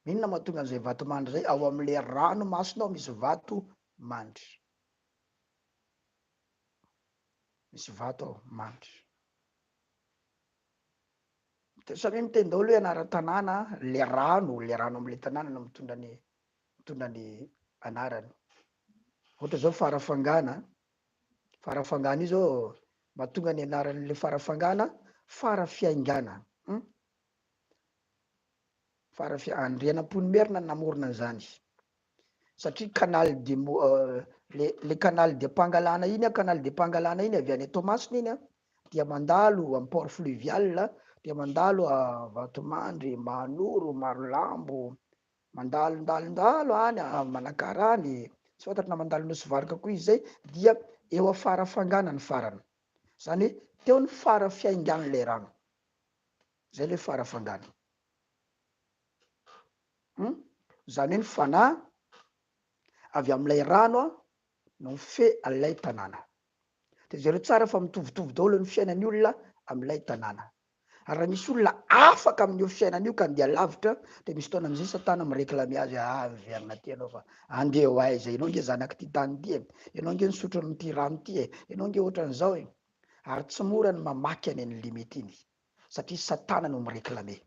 inona mahatonga an'izay vatomandry zay ao am'le rano masina ao misy vato mandry misy vato ao mandry samy miteny daholo hoe anara-tanàna le rano am'le tanàna no mitondra ny anarany ohatra zao farafangana io zao mahatonga ny anaran'le farafangana farafiaingana Andrianampoinimerina namorona an'izany satria canal de le canal de Pangalana iny canal de Pangalana iny avy any Tomasina iny dia mandalo am port fluvial dia mandalo a Vatomandry, Manoro, Marolambo, mandalo any a Manakarany, tsy fantatra na mandalo Nosy koa izy zay, dia eo afara fanganany farany, zany teo ny fara fiaingany le rano, zay le fara fangany. Zany hoe ny fanahy avy am'ilay rano no fe alay tanàna. De zareo tsara fa mitovitovy daholo ny fiainan'ny olona am'ilay tanàna. Ary raha misy olona afaka amin'io fiainan'io ka andeha lavitra, de misy fotoana am'zay Satana mireklame azy, avy amin'aty anao fa andeha ho aiza, ianao nge zanaky ty tany ty ianao nge nisotro amin'ty rano ty ianao nge ohatran'izao Ary tsy mora ny mamaky any ny limity iny, satria Satana no mireklame.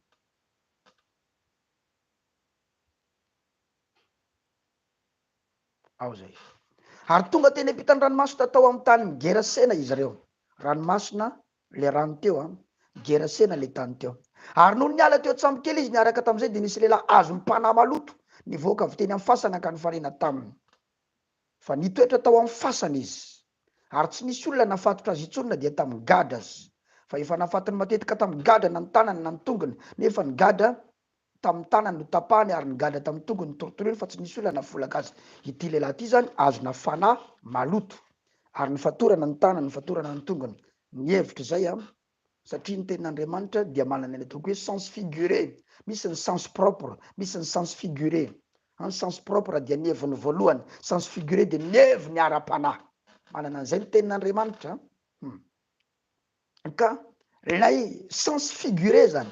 Ao zay. Ary tonga teny ampitany ranomasina tao amin'ny tany Gerasena izy reo. Ranomasina le rano teo Gerasena le tany teo. Ary noho niala teo Tsambokely izy niaraka tam'izay de nisy lehilahy azo mipana maloto nivoaka avy teny amin'ny fasana ka nifarena taminy. Fa nitoetra tao amin'ny fasana izy. Ary tsy nisy olona nafatotra azy itsonina dia tamin'ny gada azy. Fa efa nafatiny matetika tamin'ny gada na ny tanany na ny tongony, nefa ny gada tamin'ny tanany no tapahany ary ny gada tamin'ny tongony torotoroiny fa tsy nisy olona nafolaka azy. Ity lehilahy ty zany azona fanahy maloto ary nifatorana ny tanany, nifatorana ny tongony. Ny hevitra zay satria ny tenin'Andriamanitra dia manana ny atao hoe sens figuré, misy ny sens propre, misy ny sens figuré. Ny sens propre dia ny heviny voalohany, sens figuré dia ny heviny ara-panahy. Manana an'izay ny tenin'Andriamanitra. Ka lay sens figuré zany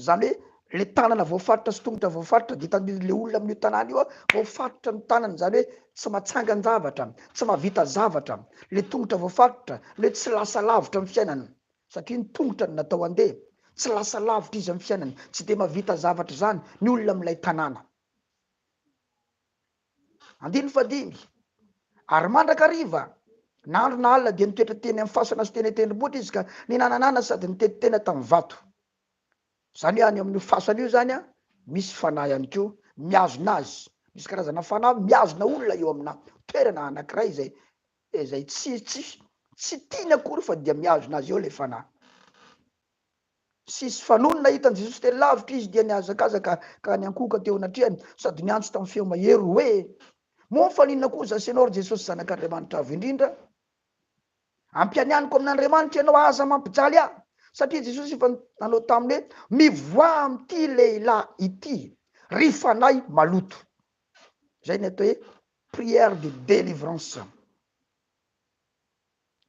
hoe le tanana voafaritra sy tongotra voafaritra de hitany le olona amin'io tanàna io voafaritra ny tanany, zany hoe tsy matsangan-javatra, tsy mahavita zavatra. Le tongotra voafaritra, le tsy lasa lavitra amin'ny fiainany, satria ny tongotra ny natao andeha, tsy lasa lavitra izy amin'ny fiainany, tsy de mahavita zavatra zany ny olona amin'ilay tanàna. Andiny fadimy, ary mandrakariva n'andro na alina dia nitoetra teny amin'ny fasana sy teny tendrombohitra izy ka ninananana sady nitety tena tamin'ny vato. Zany any amin'ny fasana io zany misy fanahy ihany koa miazona azy, misy karazana fanahy miazona olona eo amina toerana anankiray zay tsy tiany akory fa dia miazona azy eo le fanahy. Sisy fanonona hitan'i Jesosy teny lavitra izy dia niazakazaka ka niankoka teo anatrehany sady niantso tamin'ny feo mahery hoe moa fa ninona kosa senao Jesosy zanak'Andriamanitra avo indrindra, ampianianiko amin'Andriamanitra ianao aza mampijaly ahy. Satria Jesosy efa nanao taminy hoe mivoa am'ty lehilahy ity ry fanahy maloto. Zay ny atao hoe prière de délivrance.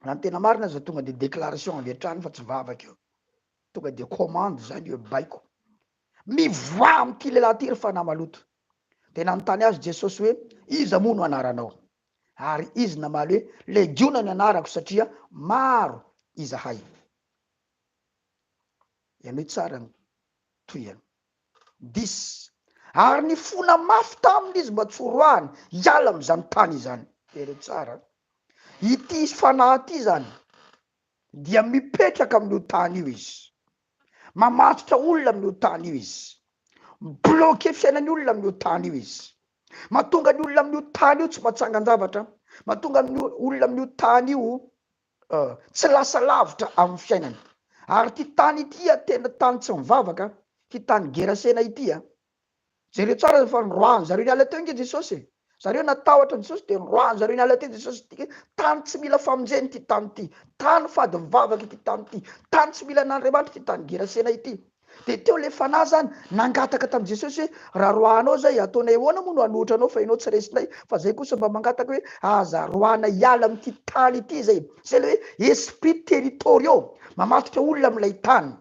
Na ny tena marina aza tonga de déclaration avy hatrany fa tsy vavaka eo, tonga de commande zany io baiko, mivoa am'ty lehilahy ty ry fanahy maloto. De nanontany azy Jesosy hoe iza moa no anaranao, ary izy namaly hoe legiona ny anarako satria maro izahay. Ianao tsara ny toyany 10. Ary ny fona mafy tamin'izy mba tsy horoahany hiala am'izany tany izany. Ero tsara. Ity fanahy ty zany dia mipetraka amin'io tany io izy, mamatotra olona amin'io tany io izy, bloqué fiainan'ny olona amin'io tany io izy, mahatonga ny olona amin'io tany io tsy matsangan-javatra, mahatonga ny olona amin'io tany io tsy lasa lavitra amin'ny fiainany. Ary ty tany ity tena tany tsy mivavaka, ty tany Gerasena ity jereo tsara fa nroahany zareo niala teo nge Jesosy. Zareo natahotra Jesosy de nroahany zareo niala teo Jesosy ty tany tsy mila famonjeny ty tany ty, tany fady mivavaka ty tany ty, tany tsy mila n'Andriamanitra ty tany Gerasena ity. De teo le fanahy zany nangataka tamin'i Jesosy hoe raha roahanao zay ataonay ahoana moa no hanohitra anao fa ianao tsy resinay, fa zay kosa mba mangataka hoe aza roana hiala am'ty tany ity zay. Zay le hoe esprits territoriaux, mamatotra olona am'ilay tany.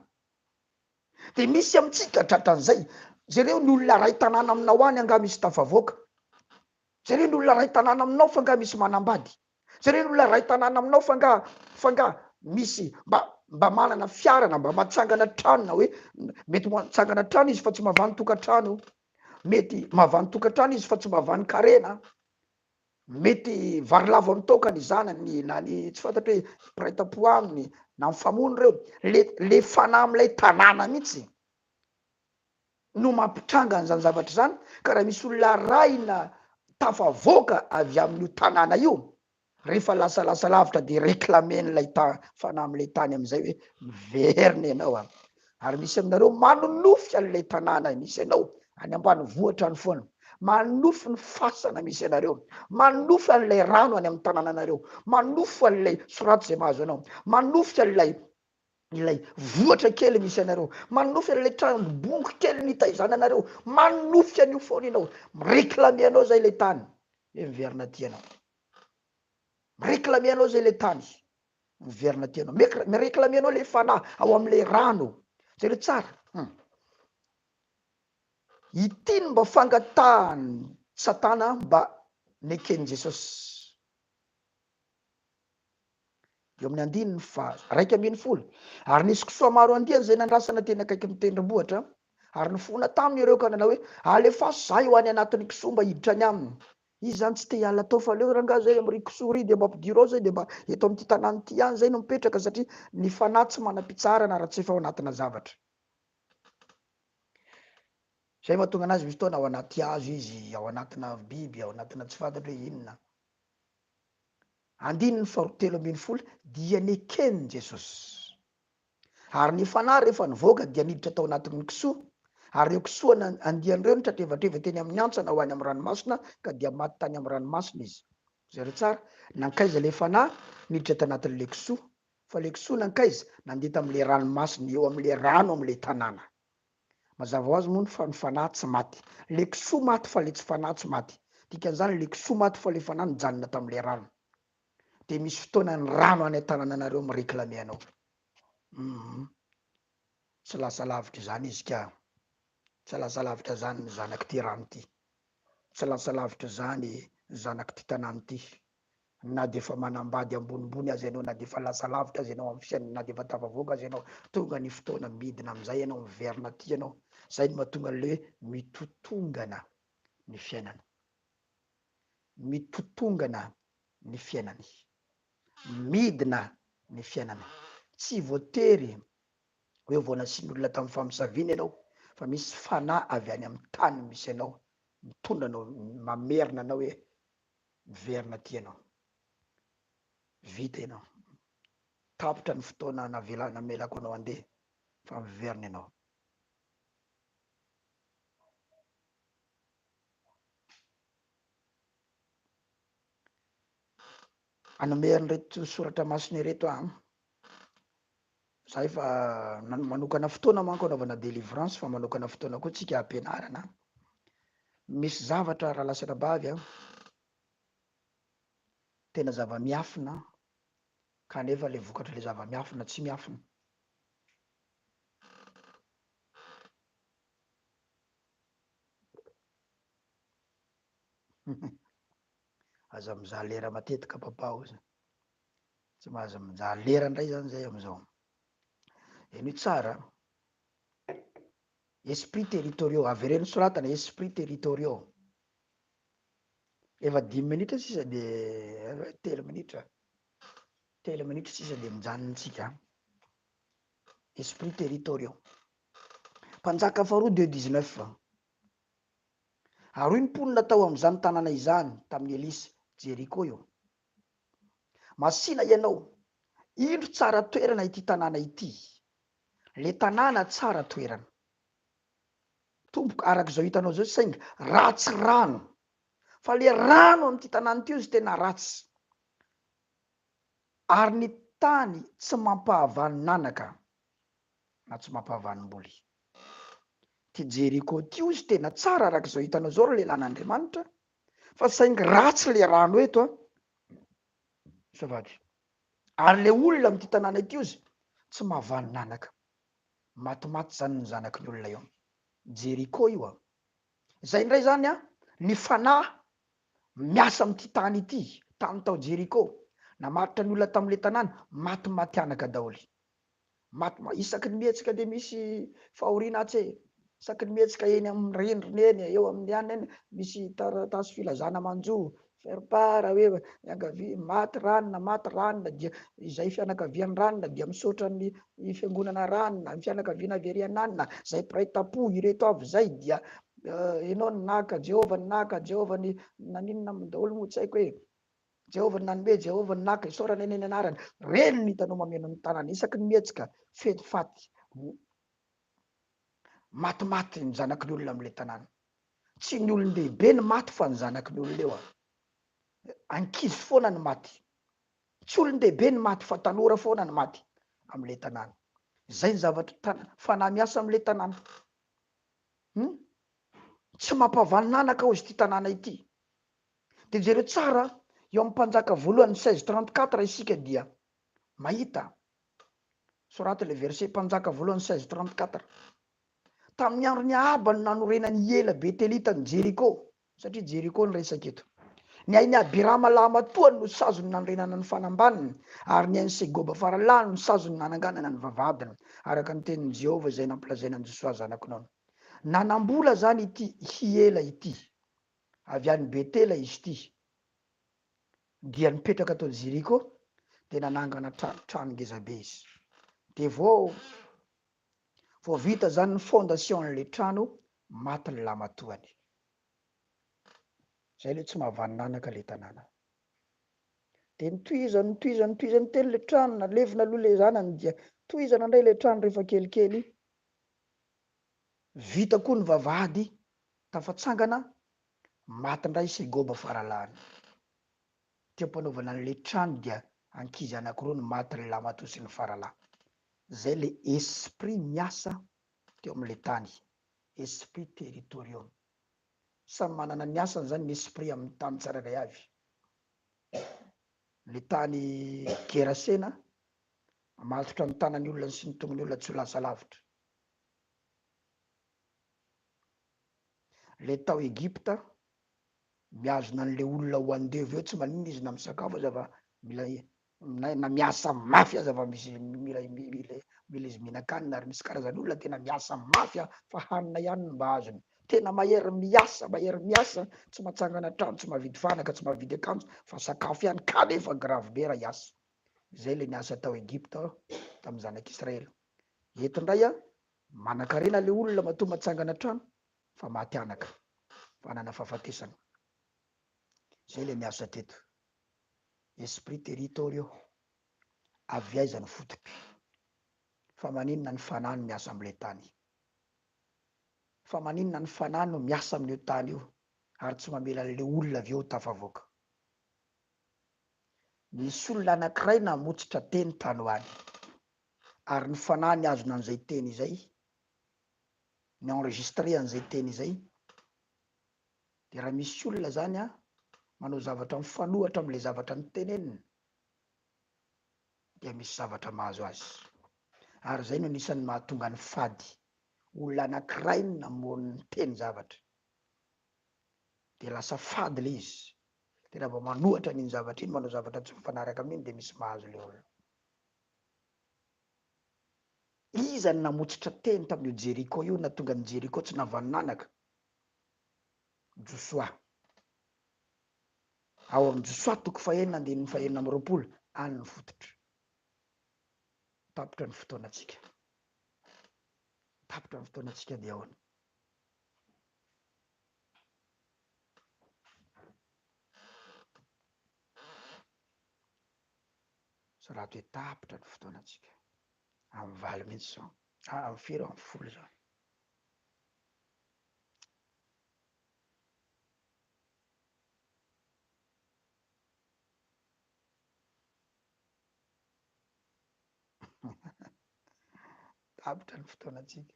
De misy amitsika tratran'izay, zareo ny olona ray tanàna aminao any anga misy tafavoaka, zareo ny olona ray tanàna aminao fa nga misy manambady, zareo ny olona ray tanàna aminao fa nga misy mba manana fiarana, mba matsangana trano, na hoe mety matsangana trano izy fa tsy mahavany tokantrano, mety mahavany tokantrano izy fa tsy mahavany karena, mety vary lavo amin'ny taoka ny zanany na ny tsy fantatra hoe piraita-po aminy na mifamono reo, le fanahy am'ilay tanàna mihitsy no mampitranga an'izany zavatra zany. Ka raha misy olona raina tafavoaka avy amin'io tanàna io, rehefa lasalasa lavitra de réclamen'ilay fanahy am'ilay tany am'izay hoe miverina ianao a. Ary misy aminareo manonofy an'ilay tanàna misy ianao any ambanivohitra any foana, manofy ny fasana misy anareo, manofy an'ilay rano any amin'ny tanànanareo, manofy an'ilay sorato zay mahazo anao, manofy an'ilay vohatra kely misy anareo, manofy an'ilay tranobongo kely nitaizana anareo, manofy an'io foana ianao, mireklame anao zay ilay tany hoe miverina ty anao, mireklame anao zay ilay tany miverina ty anao, mireklame anao le fanahy ao am'ilay rano zay le tsara. Ity no mba fangatahany Satana mba nekeny Jesosy. Eo amin'ny 1:1. Ary nisy kisoa maro andiany zay nandrasana teny akaiky mitendrombohitra, ary nifona taminy ireo ka nanao hoe alefaso zahay ho any anatin'ny kisoa mba hiditra any aminy. Izy zany tsy te hiala tao fa leo rangahy zay am'ry kisoa ry de mba ampidirao zay de mba eto amin'ity tanàny ty any zay no mipetraka satria ny fanahy tsy manam-pitsarana raha tsy efa ao anatina zavatra. Zay mahatonga anazy misy fotoana ao anaty hazo izy, ao anatina biby, ao anatina tsy fantatra hoe inona. 2:40 dia nekeny Jesosy. Ary ny fanahy rehefa nivoaka dia niditra tao anatin'ny kisoa, ary io kisoa andian'ireo nitratrevatreva teny amin'ny antsana ho any amin'ny ranomasina ka dia maty tany amin'ny ranomasina izy. Zay re tsara, nankaiza le fanahy niditra tao anatin'le kisoa, fa le kisoa nankaiza nandeha tam'le ranomasina eo am'le rano am'le tanàna. Mazava ho azy moa fa ny fanahy tsy maty, le kisoa maty fa le tsy fanahy tsy maty. Dikan'izany le kisoa maty fa le fanahy nijanona tam'le rano. De misy fotoana ny rano any tanànanareo mireklame anao. Tsy lasa lavitra zany izy ka, tsy lasa lavitra zany ny zanaky ty rano ty, tsy lasa lavitra zany zanaky ty tanàny ty. Na de fa manambady ambonimbony azy ianao, na de fa lasa lavitra azy ianao amin'ny fiainana, na de fa tafavoaka azy ianao, tonga ny fotoana midina am'izay ianao miverina ty ianao. Zay no mahatonga an'le hoe mitotongana ny fiainana, mitotongana ny fiainany, midina ny fiainana. Tsy voatery hoe vao nasian'olona tamin'ny famisaviana ianao, fa misy fanahy avy any amin'ny tany misy ianao mitondra anao, mamerina anao hoe miverina ty ianao, vita ianao, tapitra ny fotoana namelako anao andeha fa miverina ianao. Anomerin' reto soratra masina reto zay fa manokana fotoana manko anaovana délivrance, fa manokana fotoana koa tsika ampianarana. Misy zavatra raha lasana bavy tena zava-miafina kanefa le vokatra le zava-miafina tsy miafina. Aza mizaha lera matetika papao zay, tsy mahaza mizaha lera ndray zany zay am'izao. Eny tsara, esprits territoriaux, avereny soratana esprits territoriaux. Efa 10 minitra sisa de 3 minitra, 3 minitra sisa de mijanontsika. Esprits territoriaux. Mpanjaka faharoa 2:19. Ary iny mponina tao am'izany tanàna izany tamin'ny Elisy, Jeriko io. Masina ianao, ino tsara toerana ity tanàna ity? Le tanàna tsara toerana. Tomboka arak'izao hitanao zao saingy ratsy rano, fa le rano am'ty tanàna ty izy tena ratsy. Ary ny tany tsy mampahavany nanaka na tsy mampahavanim-boly. Ty Jeriko ty izy tena tsara arak'izao hitanao zao lelan'Andriamanitra, fa saingy ratsy le rano eto savaty. Ary le olona am'ty tanàna ity izy tsy mahavany nanaka, matimaty zany ny zanaky ny olona io. Jeriko io zay ndray zany ny fanahy miasa am'ty tany ity tamy tao Jeriko, namaritra ny olona tam'le tanàna matimatianaka daholy. Isaky ny mihetsika de misy fahoriana tse, isaky ny mihetsika eny amin'ny rindrina eny, eo amin'ny any eny misy taratasy filazana manjo, faire-part hoe maty ranona dia izay fianakavian'ny ranona dia misaotra ny fiangonana ranona, ny fianakaviana averiananina, zay mpiray tapo ireto avy zay dia ianao naka Jehovah naka Jehovah ny naninona daholo moa tsy haiko hoe Jehovah nanome Jehovah naka isaorana eny anarany reny ny hitanao mameno ny tanàna isaky ny mihetsika fety faty matimaty ny zanaky ny olona am'le tanàna tsy ny olon-dehibe ny maty fa ny zanaky ny olona eo ankizy foana ny maty tsy olon-dehibe ny maty fa tanora foana ny maty am'le tanàna zay ny zavatra fanahy miasa am'le tanàna tsy mampavanonanaka ozy ty tanàna ity de jereo tsara eo amin'ny mpanjaka voalohany 1634 isika dia mahita sorate le verset mpanjaka voalohany 1634 tamin'ny andro ny aba no nanorenany ela Betelita ny Jeriko satria Jeriko ny resaka eto ny ainy Abirama lamatoany no sazony nanorenana ny fanambaniny ary ny ainy Segoba faralany no sazony nananganana ny vavadiny araka ny tenin'ny Jehovah izay nampilazaina ny Josoa zanakonao nanambola zany ity hiela ity avy any Betela izy ity dia nipetraka atao Jeriko de nanangana trano ngezabe izy de vao vita zany ny fondation le trano maty ny lamatoany zay le tsy mahavanonanaka le tanàna de nitohizany telo le trano nalevina aloha le zanany dia tohizana indray le trano rehefa kelikely vita koa ny vavahady tafatsangana maty indray Segoba faralany teo mpanaovana an'le trano dia ankizy anankiroa ny maty ny lamato sy ny farala zay le esprit miasa teo am'le tany esprits territoriaux samy manana ny asany zany ny esprit amin'ny tany tsararay avy le tany Gerasena matotra ny tanany olona sy ny tongony olona tsy ho lasa lavitra le tao Egypta miazona an'le olona ho andevy eo tsy maninona izy na misakafo zava mila na miasa mafy aza va mila izy mihinan-kanina ary misy karazany olona tena miasa mafy fa hanina ihany no mba azony tena mahery miasa tsy mahatsangana trano tsy mahavidy fanaka tsy mahavidy akanjo fa sakafo ihany kanefa grave be raha iasa zay le niasa tao Egypta tamin'ny zanak'Israely eto indray manan-karena le olona matoa mahatsangana trano fa maty anaka fanana fahafatesana zay le niasa teto esprits territoriaux avy aiza ny fotoky fa maninona ny fanahy no miasa am'le tany fa maninona ny fanahy no miasa amin'io tany io ary tsy mamela an'le olona avy eo tafavoaka misy olona anankiray namotsitra teny tany ho any ary ny fanahy ny azona an'izay teny izay ny enregistré an'izay teny izay de raha misy olona zany manao zavatra mifanohatra am'le zavatra ny teneniny dia misy zavatra mahazo azy ary zay no anisan'ny mahatonga ny fady olona anankiray no namono ny teny zavatra de lasa fady le izy de raha vao manohatra n'iny zavatra iny manao zavatra tsy mifanaraka amin'iny de misy mahazo le olona iza ny namotsitra teny tamin'io Jeriko io natonga ny Jeriko tsy navanonanaka Josoa ao amin'ny Josoa toko fahenina andininy fahenina amby roapolo any ny fototra tapitra ny fotoanantsika dia ahoana so raha toe tapitra ny fotoanantsika amin'ny valo mihitsy zao amin'ny firy amin'ny folo zao tapitra ny fotoanantsika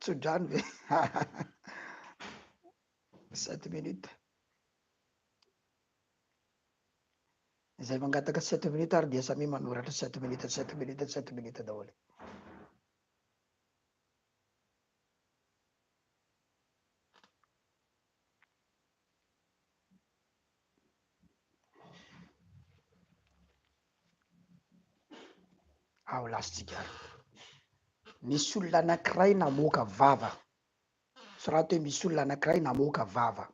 tsodrano ve 7 minutes izay mangataka 7 minutes ary dia samy manoratra 7 minutes daholo ao lasitsika misy olona anankiray namoaka vava so raha toe misy olona anankiray namoaka vava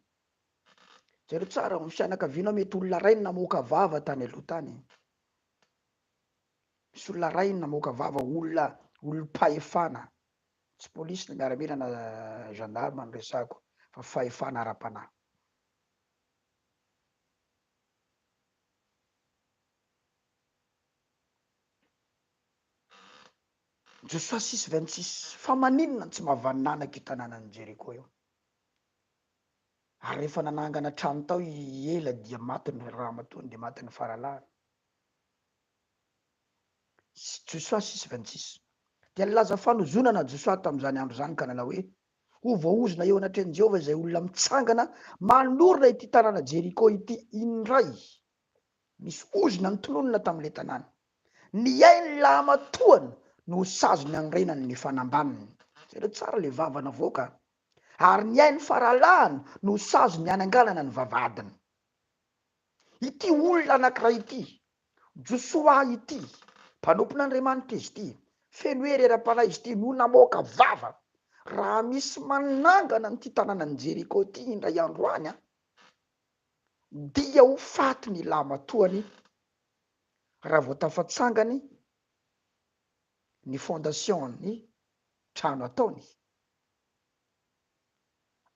zero tsara ny fianakavianao mety olona ray namoaka vava tany aloha tany misy olona ray namoaka vava olona olom-pahefana tsy polisy ny miaramila na gendarme ny resako fa fahefana ara-panahy. Joshua 6:26 fa maninona tsy mahavananaka io tanànany Jeriko io, ary rehefa nanangana trano tao ela dia matiny ramatony de matiny faralahany. Joshua 6:26 dia nilaza fanozonana Joshua tamin'izany andro zany ka nanao hoe ho voaozona eo anatren'i Jehovah izay olona mitsangana manorina ity tanàna Jeriko ity indray. Misy ozona ny tononona tamin'le tanàna, ny ainy lamatoany no sazony anrenany ny fanambaniny. Zay tsara le vavana voaka, ary ny ainy faralahany no sazony anangalana ny vavadiny. Ity olona anankiray ity, Joshua ity, mpanompon'Andriamanitra izy ity, feno hery era-panahy izy ity no namoaka vava. Raha misy manangana nyity tanànany Jeriko ity indray andro any dia ho faty ny lamatoany raha vao tafatsangany ny fondation-ny trano ataony,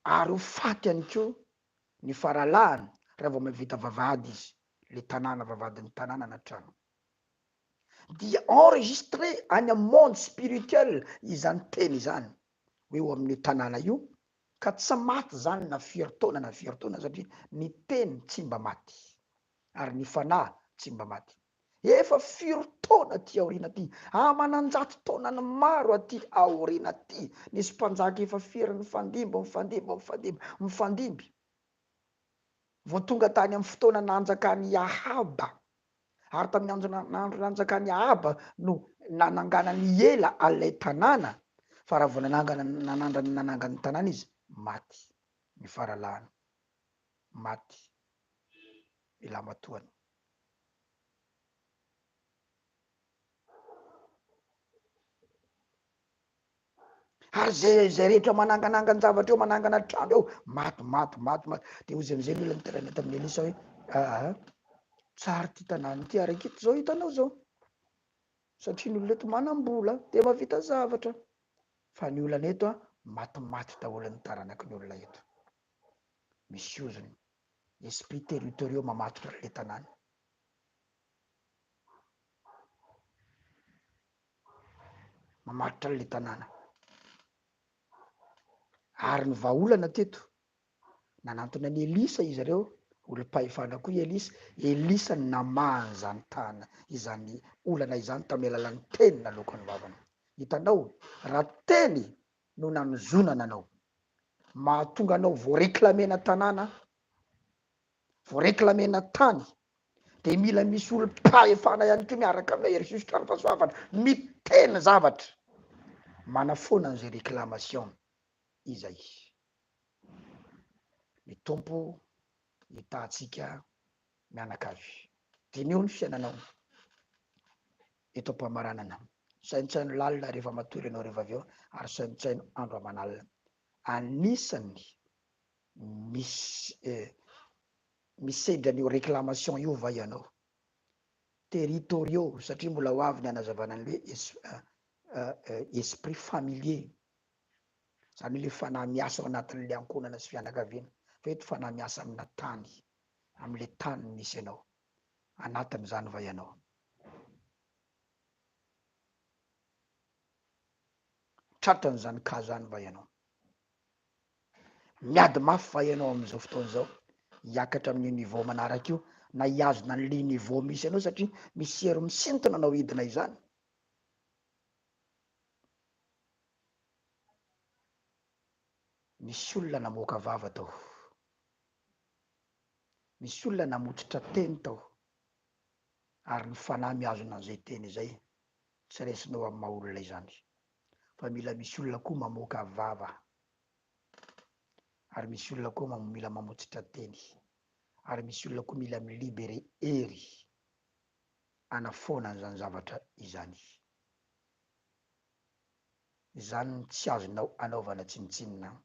ary ho faty ihany koa ny faralahany raha vao mavita vavady izy, le tanàna vavadin'ny tanàna na trano. Dia enregistré any amin'ny monde spirituel izany teny izany hoe eo amin'ny tanàna io, ka tsy maty zany na firy taona satria ny teny tsy mba maty ary ny fanahy tsy mba maty. Efa firy taona ty aoriana ty, amananjato taona ny maro aty aoriana ty, nisy mpanjaka efa firy mifandimby vao tonga tany amin'ny fotoana nanjakany Ahaba, ary tamin'ny andro nanjakany Ahaba no nanangana ny ela alay tanàna, fa raha vao nanangana ny tanàna izy maty ny faralahany, maty ilamatoany. Ary zay rehetra mananganangany zavatra eo, manangana trano eo, maty. De ozy am'izay ny olona niterana tamin'ny Elisa hoe tsary ty tanàna ty araiky ito zao hitanao zao, satria ny olona eto manam-bola de mahavita zavatra, fa ny olana eto maty daholo ny taranaky ny olona eto. Misy ozony esprits territoriaux mamatotra le tanàna. Mamatotra le tanàna. Ary ny vahaolana teto nanantona ny Elisa izy reo, olom-pahefana koa Elisa namahany zany tana izany olana izany tamin'ny alalan'ny teny nalokany vavana. Hitanao, raha teny no nanozonana anao, mahatonga anao voareklamena tanàna, voareklamena tany, de mila misy olom-pahefana ihany koa miaraka aminao ery jusitra ny fahasoavana miteny zavatra manafoana an'izay réclamation izay. Ny tompo hitatsika mianakavy, dinio ny fiainanao eto am-pamaranana. Saintsaino lalina rehefa matory ianao rehefa avy eo, ary saintsaino andro aman'alina. Anisany misedra an'io réclamation io va ianao, territoriaux, satria mbola ho avy ny anazavana an'le esprit familier, zany le fanahy miasa ao anatin'le ankonana sy fianakaviana. Fa eto fanahy miasa amina tany, am'le tany misy ianao, anatin'izany va ianao. Tratran'izany ka zany va ianao, miady mafy va ianao am'izao fotoana zao, hiakatra amin'ny niveau manaraka io, na hiazona an'le niveau misy ianao, satria misy hery misintona anao hidina izany. Misy olona namoaka vava tao, misy olona namotsitra teny tao, ary ny fanahy miazona an'izay teny izay tsy resinao amin'ny maha olona izany, fa mila misy olona koa mamoaka vava, ary misy olona koa mila mamotsitra teny, ary misy olona koa mila milibere hery anafoana an'izany zavatra izany. Izany tsy azonao anaovana tsinitsinina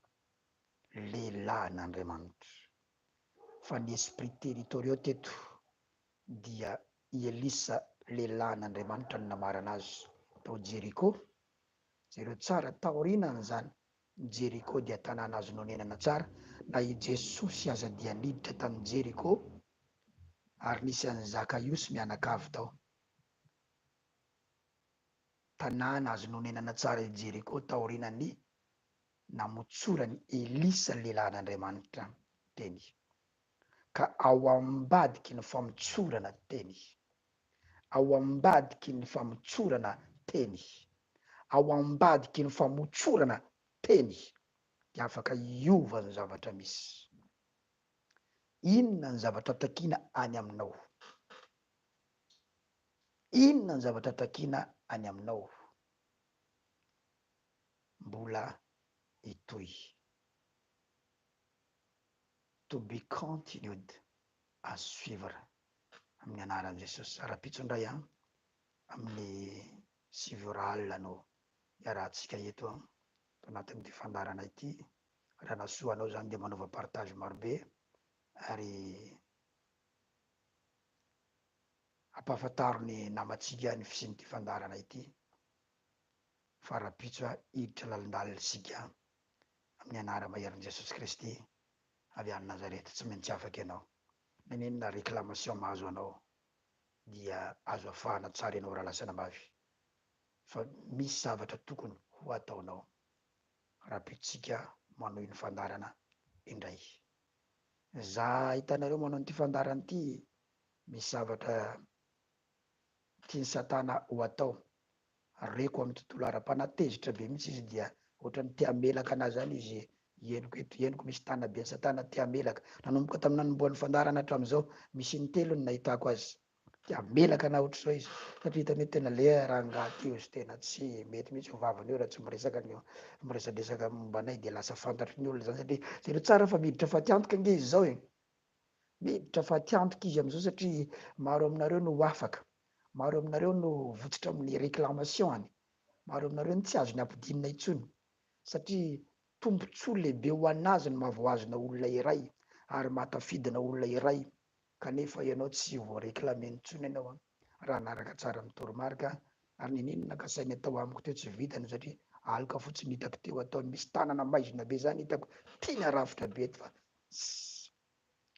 lehilahin'Andriamanitra, fa ny esprit territoriaux teto dia Elisa lehilahin'Andriamanitra no namarana azy tao Jeriko, Zareo tsara taorinany zany Jeriko dia tanàna azo nonenana tsara, na i Jesosy aza dia niditra tamin'ny Jeriko ary nisy an'i Zakaiosy mianakavy tao. Tanàna azo nonenana tsara i Jeriko taorinany namotsorany Elisa lehilahin'Andriamanitra teny, ka ao ambadiky ny famotsorana teny, ao ambadiky ny famotsorana teny, ao ambadiky ny famotsorana teny dia afaka iova ny zavatra misy. Inona ny zavatra takiana any aminao? Inona ny zavatra takiana any aminao? Mbola itoy. To be continued à suivre amin'ny anaran'i Jesosy. Ara-pitsondray amin'ny sivyoral no iarahantsika eto anatin'ity fandarana ity. Raha nasoanao zany dia manaova partage marobe ary ampahafantaro ny namantsika ny fisian'ity fandarana ity. Farapitso hiditra lalindalina sika amin'ny anara maherin' Jesosy Kristy avy any Nazareta. Tsy maintsy afaka ianao. Nenina réclamation mahazo anao dia azo afahana tsara ianao raha lasana mavy. Fa misy zavatra tokony ho ataonao. Rapitsika manohy ny fandarana indray. Za hitanareo manao an'ity fandarana ity, misy zavatra tiany Satana ho atao. Reko amin'ny tontolo ara-panatezitra be mihitsy izy dia ohatrany tia melaka anazy zany izy, henoko eto henoko misy tanabe ny Satana tia melaka. Nanomboka tamin'ny nanomboan'ny fandarana hatramin'izao misy intelo ny nahitako azy. Tia melaka na ohatr'izao izy. Satria hitany hoe tena le rangahy io izy tena tsy mety mihitsy ho vavany io raha tsy miresaka ny miresadresaka momba anay dia lasa fantatry ny olona zany. Satria zareo tsara fa miditra faty antoka nge izy zao e. Miditra faty antoka izy am'izao satria maro aminareo no afaka. Maro aminareo no votsitra amin'ny réclamation-any. Maro aminareo no tsy azony ampidinina intsony. Satria tombontsoa lehibe ho anazy ny mahavoazona olona iray ary mahatafidina olona iray, kanefa ianao tsy voareklame intsony ianao raha naraka tsara amin'ny toromarika. Ary ninona ka sainy atao amiko teo tsy vitany satria aloka fotsiny hitako teo ataony misy tanana maizina be zany hitako tiana rafitra be eto fa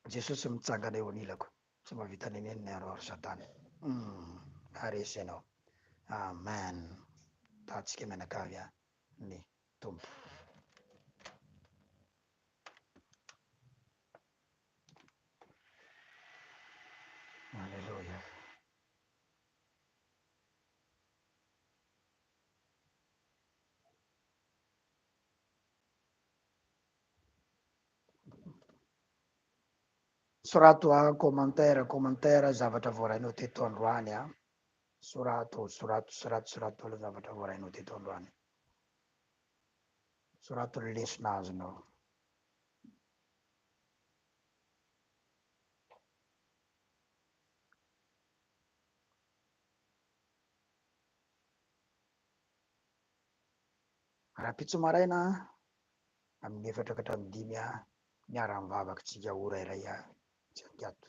Jesosy mitsangana eo anilako. Tsy mahavita nenenina ianao ary Satana. Aresy ianao. Amen. Tatsika menakavy ny tombo. Alleluia. Sorato commentaire zavatra voarainao teto androany Sorato alo zavatra voarainao teto androany. Sorato lesona azonao. Rapitso maraina amin'ny 4:35 miara-mivavaka tsika ora iray tsy angato.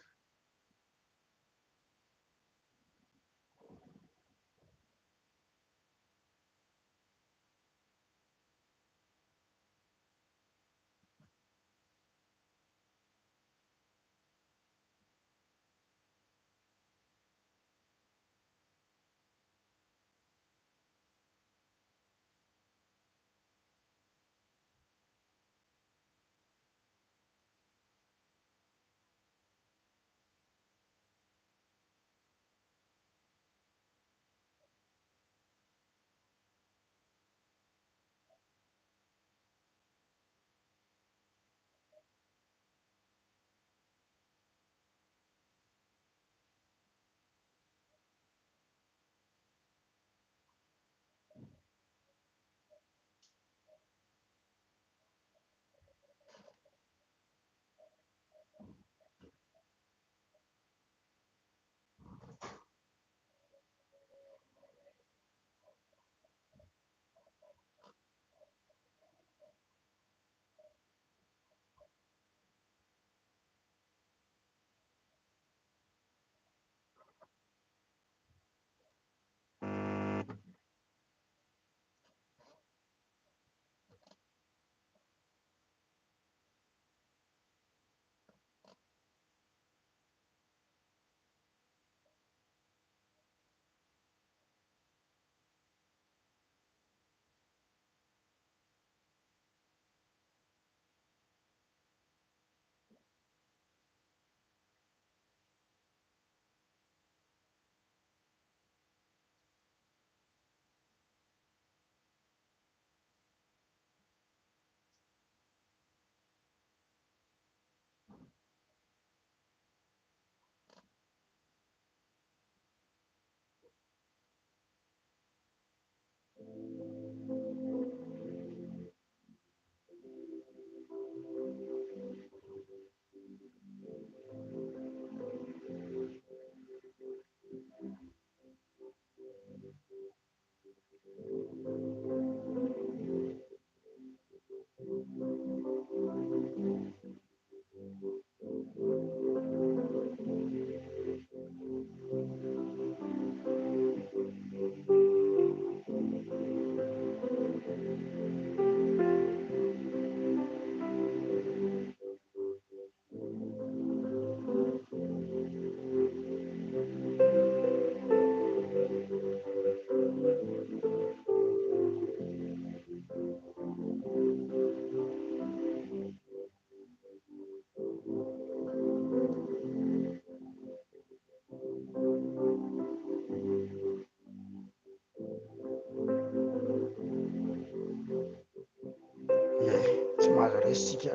resitsika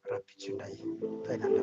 raha-pitsondray tainana.